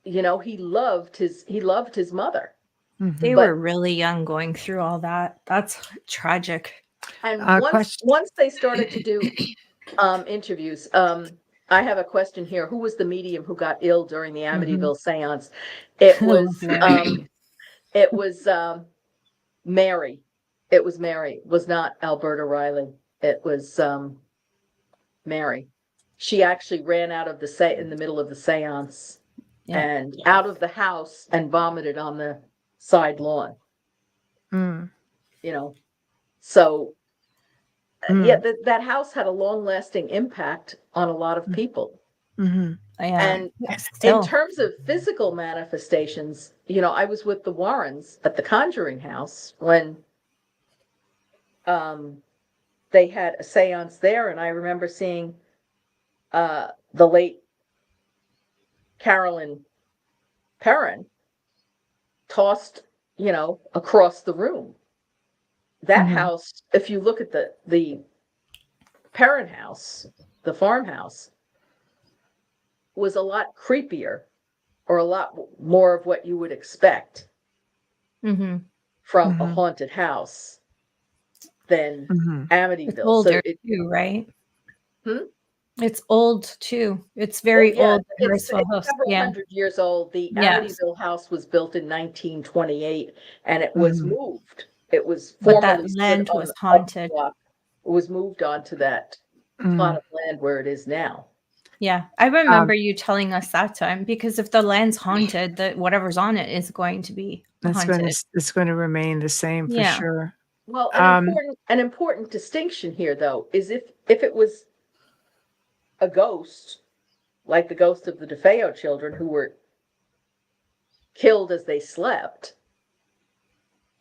know, he loved his mother. They were really young going through all that. That's tragic. And once they started to do interviews, I have a question here. Who was the medium who got ill during the Amityville Seance? It was Mary. It was Mary. It was not Alberta Riley. It was Mary. She actually ran out of in the middle of the seance and out of the house and vomited on the side lawn. You know, so that house had a long-lasting impact on a lot of people. And in terms of physical manifestations, you know, I was with the Warrens at the Conjuring House when they had a seance there, and I remember seeing the late Carolyn Perrin tossed, you know, across the room. That house, if you look at the Perrin house, the farmhouse, was a lot creepier, or a lot more of what you would expect from a haunted house than Amityville. It's older too, right? It's old too. It's very old. It's several hundred years old. The Amityville house was built in 1928, and it was moved. It was but that land was haunted. It was moved onto that plot of land where it is now. Yeah, I remember you telling us that time, because if the land's haunted, that whatever's on it is going to be haunted. It's going to remain the same for sure. Well, an important distinction here, though, is if it was a ghost, like the ghost of the Defeo children who were killed as they slept,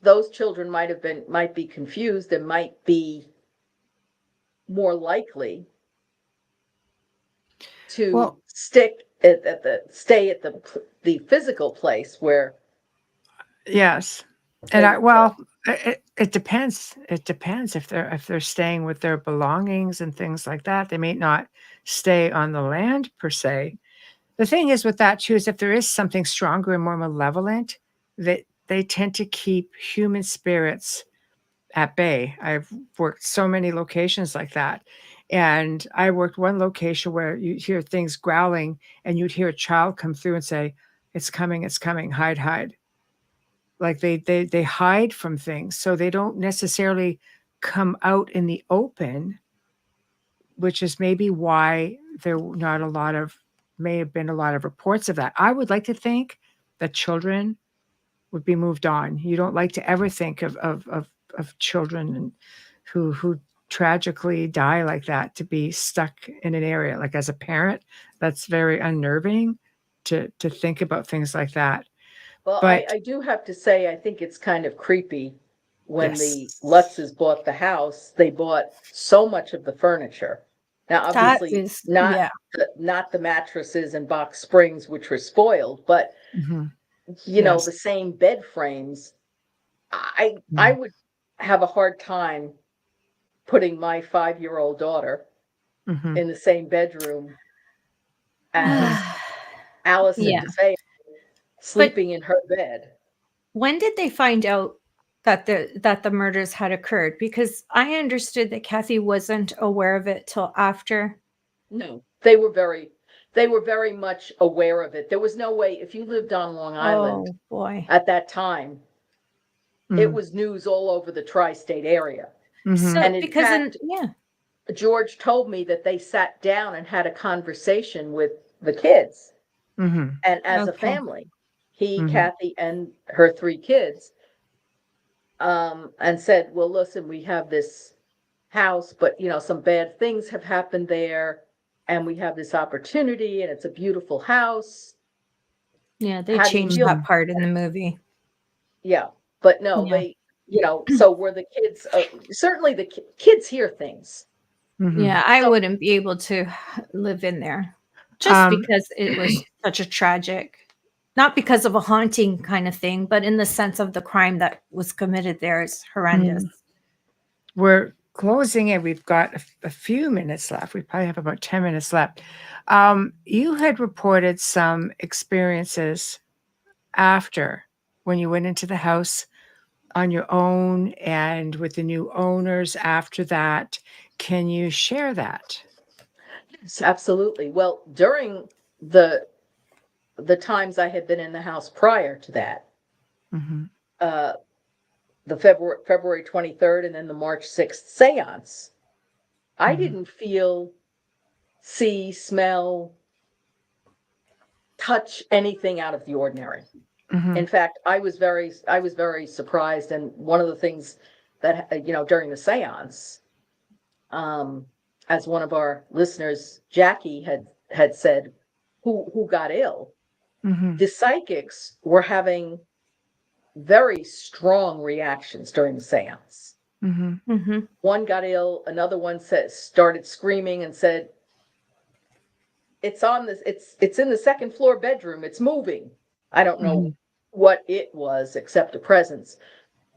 those children might be confused and might be more likely to stay at the physical place where. Yes, and it depends. It depends if they're staying with their belongings and things like that. They may not stay on the land per se. The thing is with that too is if there is something stronger and more malevolent, that they tend to keep human spirits at bay. I've worked so many locations like that. And I worked one location where you hear things growling and you'd hear a child come through and say, it's coming, hide, hide. Like they hide from things. So they don't necessarily come out in the open, which is maybe why there may have been a lot of reports of that. I would like to think that children would be moved on. You don't like to ever think of children who tragically die like that, to be stuck in an area. Like as a parent, that's very unnerving to think about things like that. Well, I do have to say, I think it's kind of creepy when the Lutzes bought the house. They bought so much of the furniture. Now, obviously, not the mattresses and box springs, which were spoiled, but you know, the same bed frames. I would have a hard time putting my 5-year-old daughter in the same bedroom as Alice and Defeo sleeping in her bed. When did they find out that the murders had occurred, because I understood that Kathy wasn't aware of it till after. No, they were very much aware of it. There was no way, if you lived on Long Island Oh boy. at that time, it was news all over the tri-state area. So And in because fact, yeah. George told me that they sat down and had a conversation with the kids, and as a Okay. family, he, Kathy, and her 3 kids, and said, well, listen, we have this house, but some bad things have happened there, and we have this opportunity, and it's a beautiful house. Yeah, they How do you changed feel? that part in the movie. Yeah, but no, Yeah. they, so were the kids, certainly the kids hear things. Yeah, I So- wouldn't be able to live in there just because it was such a tragic, not because of a haunting kind of thing, but in the sense of the crime that was committed there is horrendous. We're closing in. We've got a few minutes left. We probably have about 10 minutes left. You had reported some experiences after, when you went into the house on your own and with the new owners after that. Can you share that? Yes, absolutely. Well, during the times I had been in the house prior to that, the February 23rd and then the March 6th seance, I didn't feel, see, smell, touch anything out of the ordinary. In fact, I was very surprised. And one of the things that, during the seance, as one of our listeners, Jackie, had said, who got ill, the psychics were having very strong reactions during the seance. One got ill, another one started screaming and said, it's in the second floor bedroom, it's moving. I don't know what it was except a presence.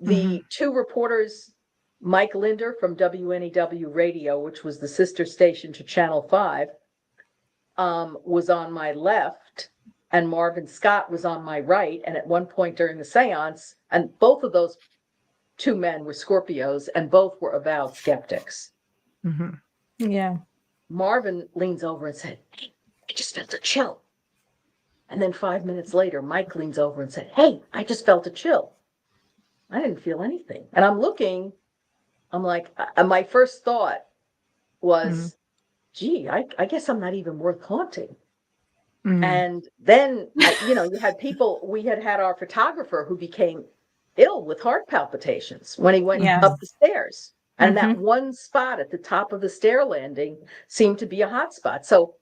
The 2 reporters, Mike Linder from WNEW Radio, which was the sister station to Channel 5, was on my left, and Marvin Scott was on my right. And at one point during the seance, and both of those 2 men were Scorpios, and both were avowed skeptics. Yeah. Marvin leans over and said, hey, I just felt a chill. And then 5 minutes later, Mike leans over and said, hey, I just felt a chill. I didn't feel anything. And I'm looking, I'm like, my first thought was, gee, I guess I'm not even worth haunting. And then, you had people, we had our photographer who became ill with heart palpitations when he went up the stairs. And that one spot at the top of the stair landing seemed to be a hot spot. So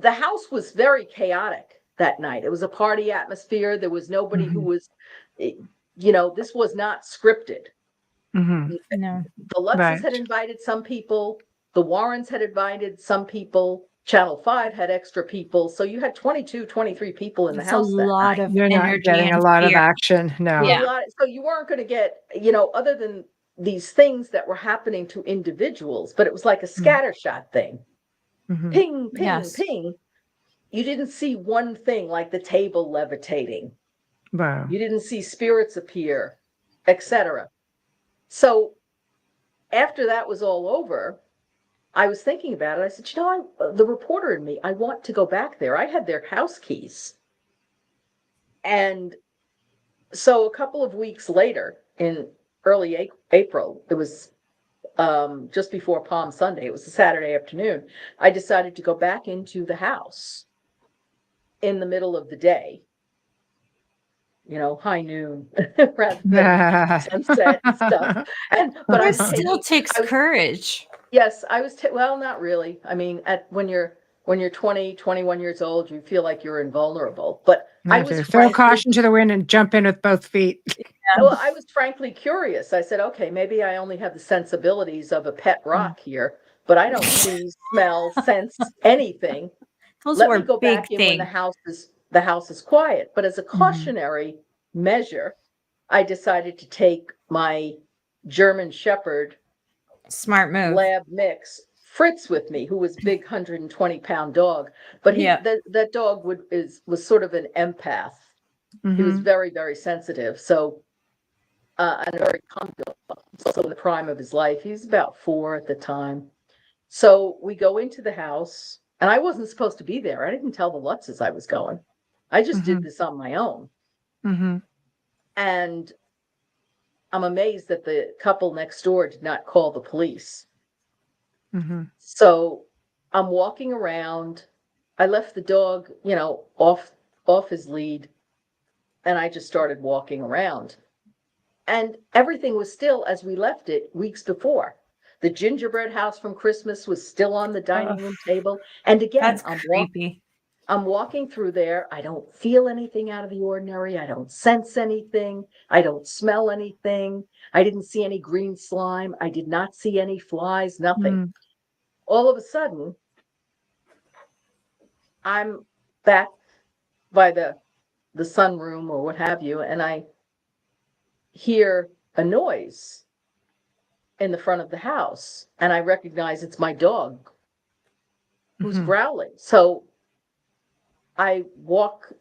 the house was very chaotic that night. It was a party atmosphere. There was nobody who was, this was not scripted. No. The Lutzes had invited some people. The Warrens had invited some people. Channel 5 had extra people. So you had 22, 23 people in the house that night. You're not getting a lot of action. No. So you weren't going to get, other than these things that were happening to individuals, but it was like a scattershot thing. Ping, ping, ping. You didn't see one thing like the table levitating. Wow. You didn't see spirits appear, etc. So after that was all over, I was thinking about it. I said, the reporter in me, I want to go back there. I had their house keys. And so a couple of weeks later, in early April, it was just before Palm Sunday, it was a Saturday afternoon, I decided to go back into the house in the middle of the day, high noon, rather than sunset and stuff. But it still takes courage. Yes, I was, well, not really. I mean, when you're 20, 21 years old, you feel like you're invulnerable. But I was throw caution to the wind and jump in with both feet. Well, I was frankly curious. I said, okay, maybe I only have the sensibilities of a pet rock here, but I don't see, smell, sense anything. Let me go back in when the house is quiet. But as a cautionary measure, I decided to take my German Shepherd smart move lab mix Fritz with me, who was a big 120-pound dog, but that dog was sort of an empath. He was very, very sensitive. So and a very calm dog. He's also in the prime of his life. He's about 4 at the time. So we go into the house, and I wasn't supposed to be there. I didn't tell the Lutzes I was going. I just did this on my own. Mm-hmm. And I'm amazed that the couple next door did not call the police. Mm-hmm. So I'm walking around. I left the dog, off his lead, and I just started walking around. And everything was still as we left it weeks before. The gingerbread house from Christmas was still on the dining room table. And again, That's creepy. I'm walking through there. I don't feel anything out of the ordinary. I don't sense anything. I don't smell anything. I didn't see any green slime. I did not see any flies, nothing. All of a sudden, I'm back by the sunroom or what have you, and I hear a noise in the front of the house, and I recognize it's my dog who's growling. So I walk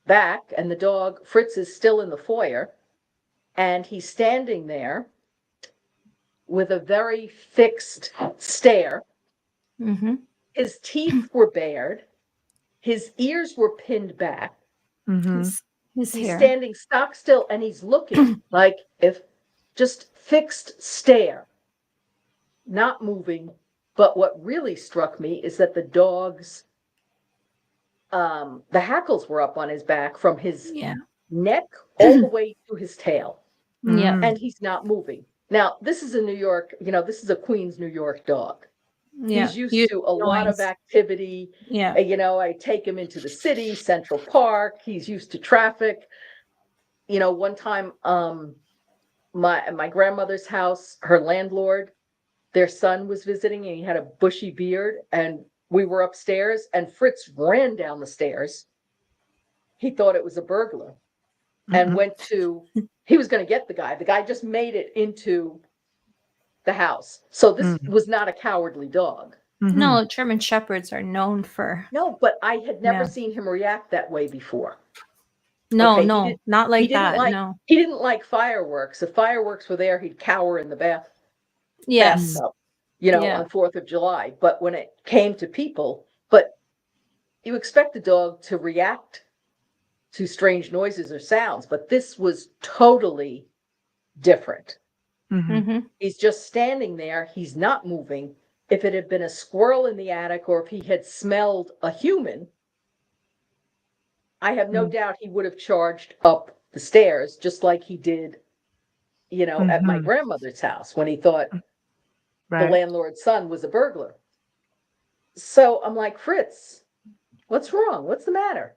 back, and the dog, Fritz, is still in the foyer, and he's standing there with a very fixed stare. Mm-hmm. His teeth were bared. His ears were pinned back. Mm-hmm. His He's hair. standing stock still, and he's looking like if just fixed stare, not moving. But what really struck me is that the dog's, the hackles were up on his back from his neck all the way to his tail. Yeah. And he's not moving. Now, this is a New York, this is a Queens, New York dog. Yeah. He's used to a lot of activity. Yeah. I take him into the city, Central Park. He's used to traffic. One time, my grandmother's house, her landlord, their son was visiting, and he had a bushy beard, and we were upstairs, and Fritz ran down the stairs. He thought it was a burglar and he was going to get the guy. The guy just made it into the house. So this was not a cowardly dog. No, German Shepherds are known for. No, but I had never seen him react that way before. No, Okay, no, not like that. No. He didn't like fireworks. If fireworks were there, he'd cower in the bathtub, Yes. on 4th of July. But when it came to people, you expect the dog to react to strange noises or sounds, but this was totally different. Mm-hmm. He's just standing there. He's not moving. If it had been a squirrel in the attic, or if he had smelled a human, I have no doubt he would have charged up the stairs, just like he did, at my grandmother's house when he thought the landlord's son was a burglar. So I'm like, Fritz, what's wrong? What's the matter?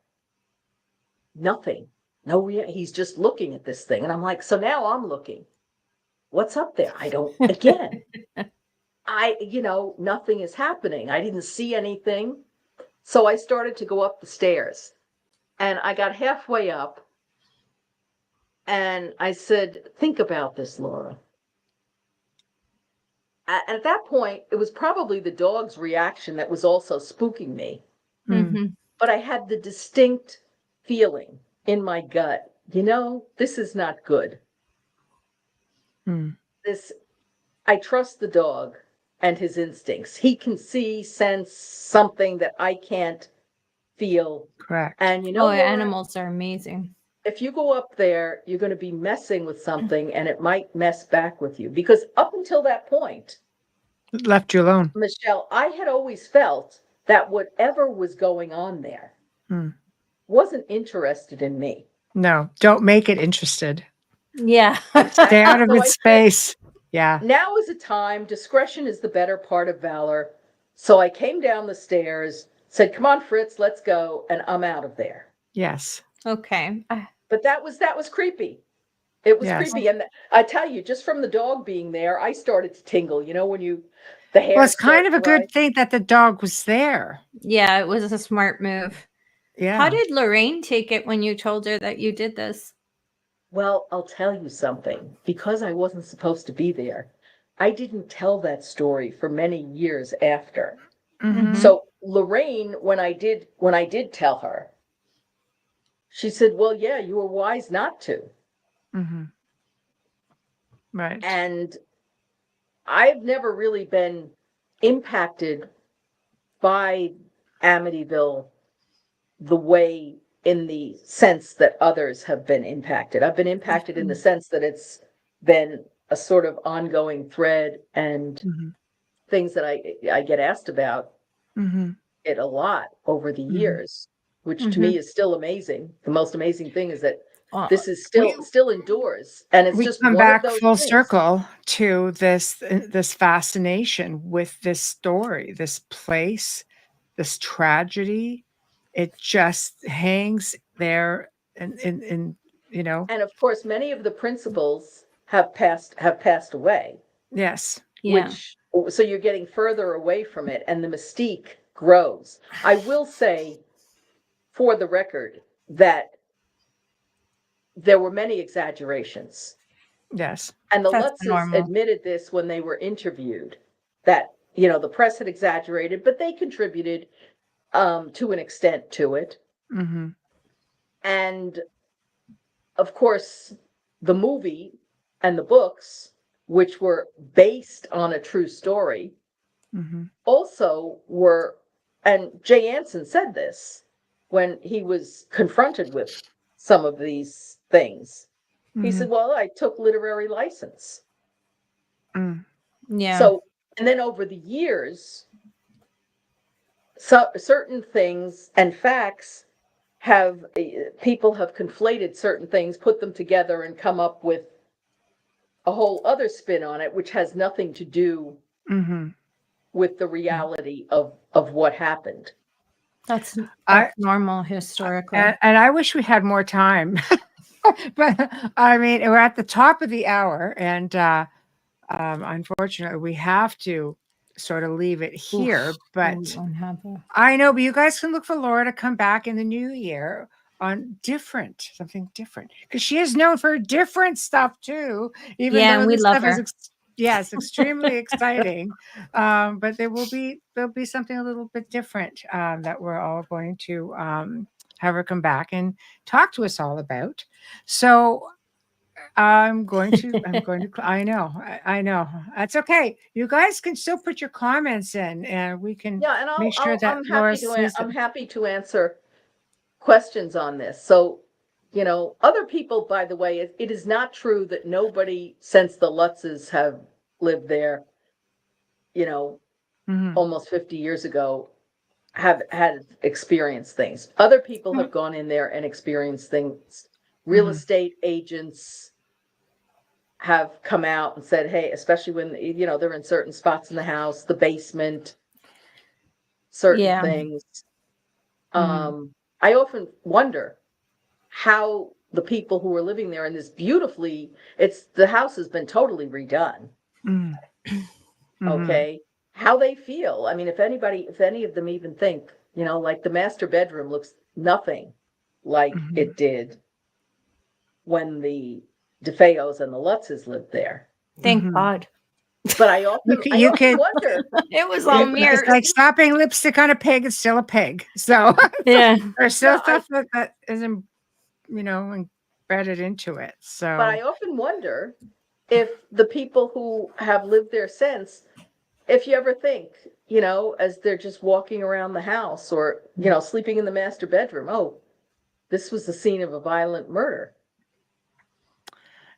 Nothing. No, he's just looking at this thing. And I'm like, so now I'm looking. What's up there? I don't, again, nothing is happening. I didn't see anything. So I started to go up the stairs, and I got halfway up, and I said, think about this, Laura. At that point, it was probably the dog's reaction that was also spooking me. Mm-hmm. But I had the distinct feeling in my gut, this is not good. I trust the dog and his instincts. He can see, sense something that I can't feel. Correct. And Laura, animals are amazing. If you go up there, you're going to be messing with something, and it might mess back with you. Because up until that point, It left you alone. Michelle, I had always felt that whatever was going on there wasn't interested in me. No, don't make it interested. Yeah. Stay out of So its space. Yeah. Now is a time, discretion is the better part of valor. So I came down the stairs, said, come on, Fritz, let's go. And I'm out of there. Yes. Okay. But that was creepy. It was Yes. creepy. And I tell you, just from the dog being there, I started to tingle, when the hair. Well, it's kind of a starts rising. good thing that the dog was there. Yeah, it was a smart move. Yeah. How did Lorraine take it when you told her that you did this? Well, I'll tell you something. Because I wasn't supposed to be there, I didn't tell that story for many years after. Mhm. So Lorraine, when I did tell her, she said, well, yeah, you were wise not to. Mhm. Right. And I've never really been impacted by Amityville the way, in the sense that others have been impacted. I've been impacted in the sense that it's been a sort of ongoing thread, and things that I get asked about it a lot over the years, which to me is still amazing. The most amazing thing is that this is still endures, and it's We just come one of back those full things. circle to this fascination with this story, this place, this tragedy. It just hangs there, and you know. And of course, many of the principals have passed away. Yes. Yeah. Which, so you're getting further away from it, and the mystique grows. I will say, for the record, that there were many exaggerations. Yes. And the That's Lutzes normal. admitted this when they were interviewed, that, you know, the press had exaggerated, but they contributed to an extent to it. And of course, the movie and the books, which were based on a true story, also were, and Jay Anson said this when he was confronted with some of these things. He said, well, I took literary license. Yeah. So, and then over the years, so certain things and facts people have conflated certain things, put them together, and come up with a whole other spin on it, which has nothing to do with the reality of what happened. That's normal historically. And I wish we had more time. But I mean, we're at the top of the hour, and unfortunately, we have to sort of leave it here. But I know, but you guys can look for Laura to come back in the new year on something different, because she is known for different stuff too. Even Yeah, though and we this love stuff her. is extremely exciting. But there'll be something a little bit different that we're all going to have her come back and talk to us all about. So I know. That's okay. You guys can still put your comments in, and we can Yeah, and make sure that Laura sees I'm it. happy to answer questions on this. So, you know, other people, by the way, it is not true that nobody since the Lutzes have lived there, you know, almost 50 years ago, have had experienced things. Other people have gone in there and experienced things. Real estate agents have come out and said, hey, especially when, you know, they're in certain spots in the house, the basement, certain things. I often wonder how the people who are living there in this the house has been totally redone. Okay. How they feel. I mean, if any of them even think, you know, like the master bedroom looks nothing like it did when the Defeos and the Lutzes lived there. Thank God. But I often wonder. It was all mirrors. It's like slapping lipstick on a pig. It's still a pig. So Yeah. there's still stuff that isn't, you know, embedded into it. So, but I often wonder if the people who have lived there since, if you ever think, you know, as they're just walking around the house, or, you know, sleeping in the master bedroom, oh, this was the scene of a violent murder.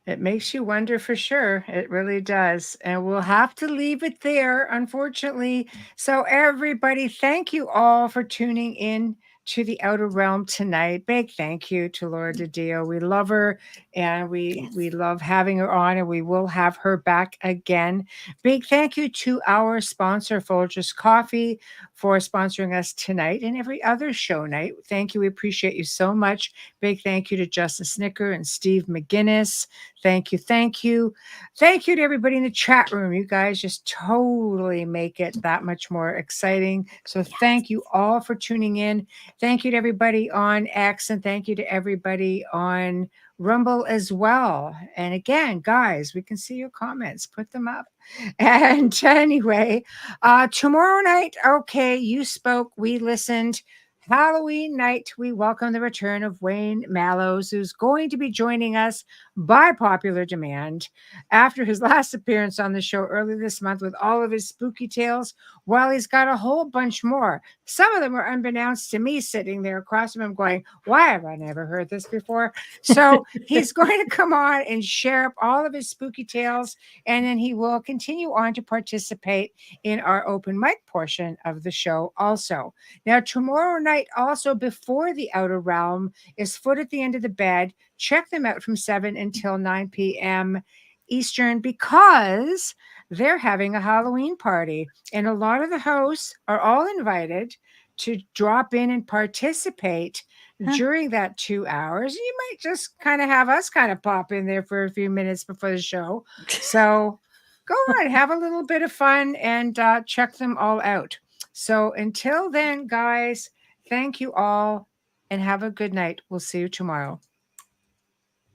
it makes you wonder for sure. It really does. And we'll have to leave it there, unfortunately. So everybody, thank you all for tuning in to the Outer Realm tonight. Big thank you to Laura DiDio. We love her, and we love having her on, and we will have her back again. Big thank you to our sponsor, Folgers Coffee, for sponsoring us tonight and every other show night. Thank you. We appreciate you so much. Big thank you to Justin Snicker and Steve McGinnis. Thank you. Thank you. Thank you to everybody in the chat room. You guys just totally make it that much more exciting. So thank you all for tuning in. Thank you to everybody on X, and thank you to everybody on Rumble as well. And again, guys, we can see your comments. Put them up. And anyway, tomorrow night, okay, you spoke, we listened. Halloween night, we welcome the return of Wayne Mallows, who's going to be joining us by popular demand after his last appearance on the show earlier this month with all of his spooky tales. While he's got a whole bunch more. Some of them were unbeknownst to me sitting there across from him going, why have I never heard this before? So he's going to come on and share up all of his spooky tales, and then he will continue on to participate in our open mic portion of the show also. Now, tomorrow night, also before the Outer Realm, is Foot at the End of the Bed. Check them out from 7 until 9 p.m. Eastern, because they're having a Halloween party. And a lot of the hosts are all invited to drop in and participate during that 2 hours. You might just kind of have us kind of pop in there for a few minutes before the show. So go on, have a little bit of fun and check them all out. So until then, guys, thank you all and have a good night. We'll see you tomorrow.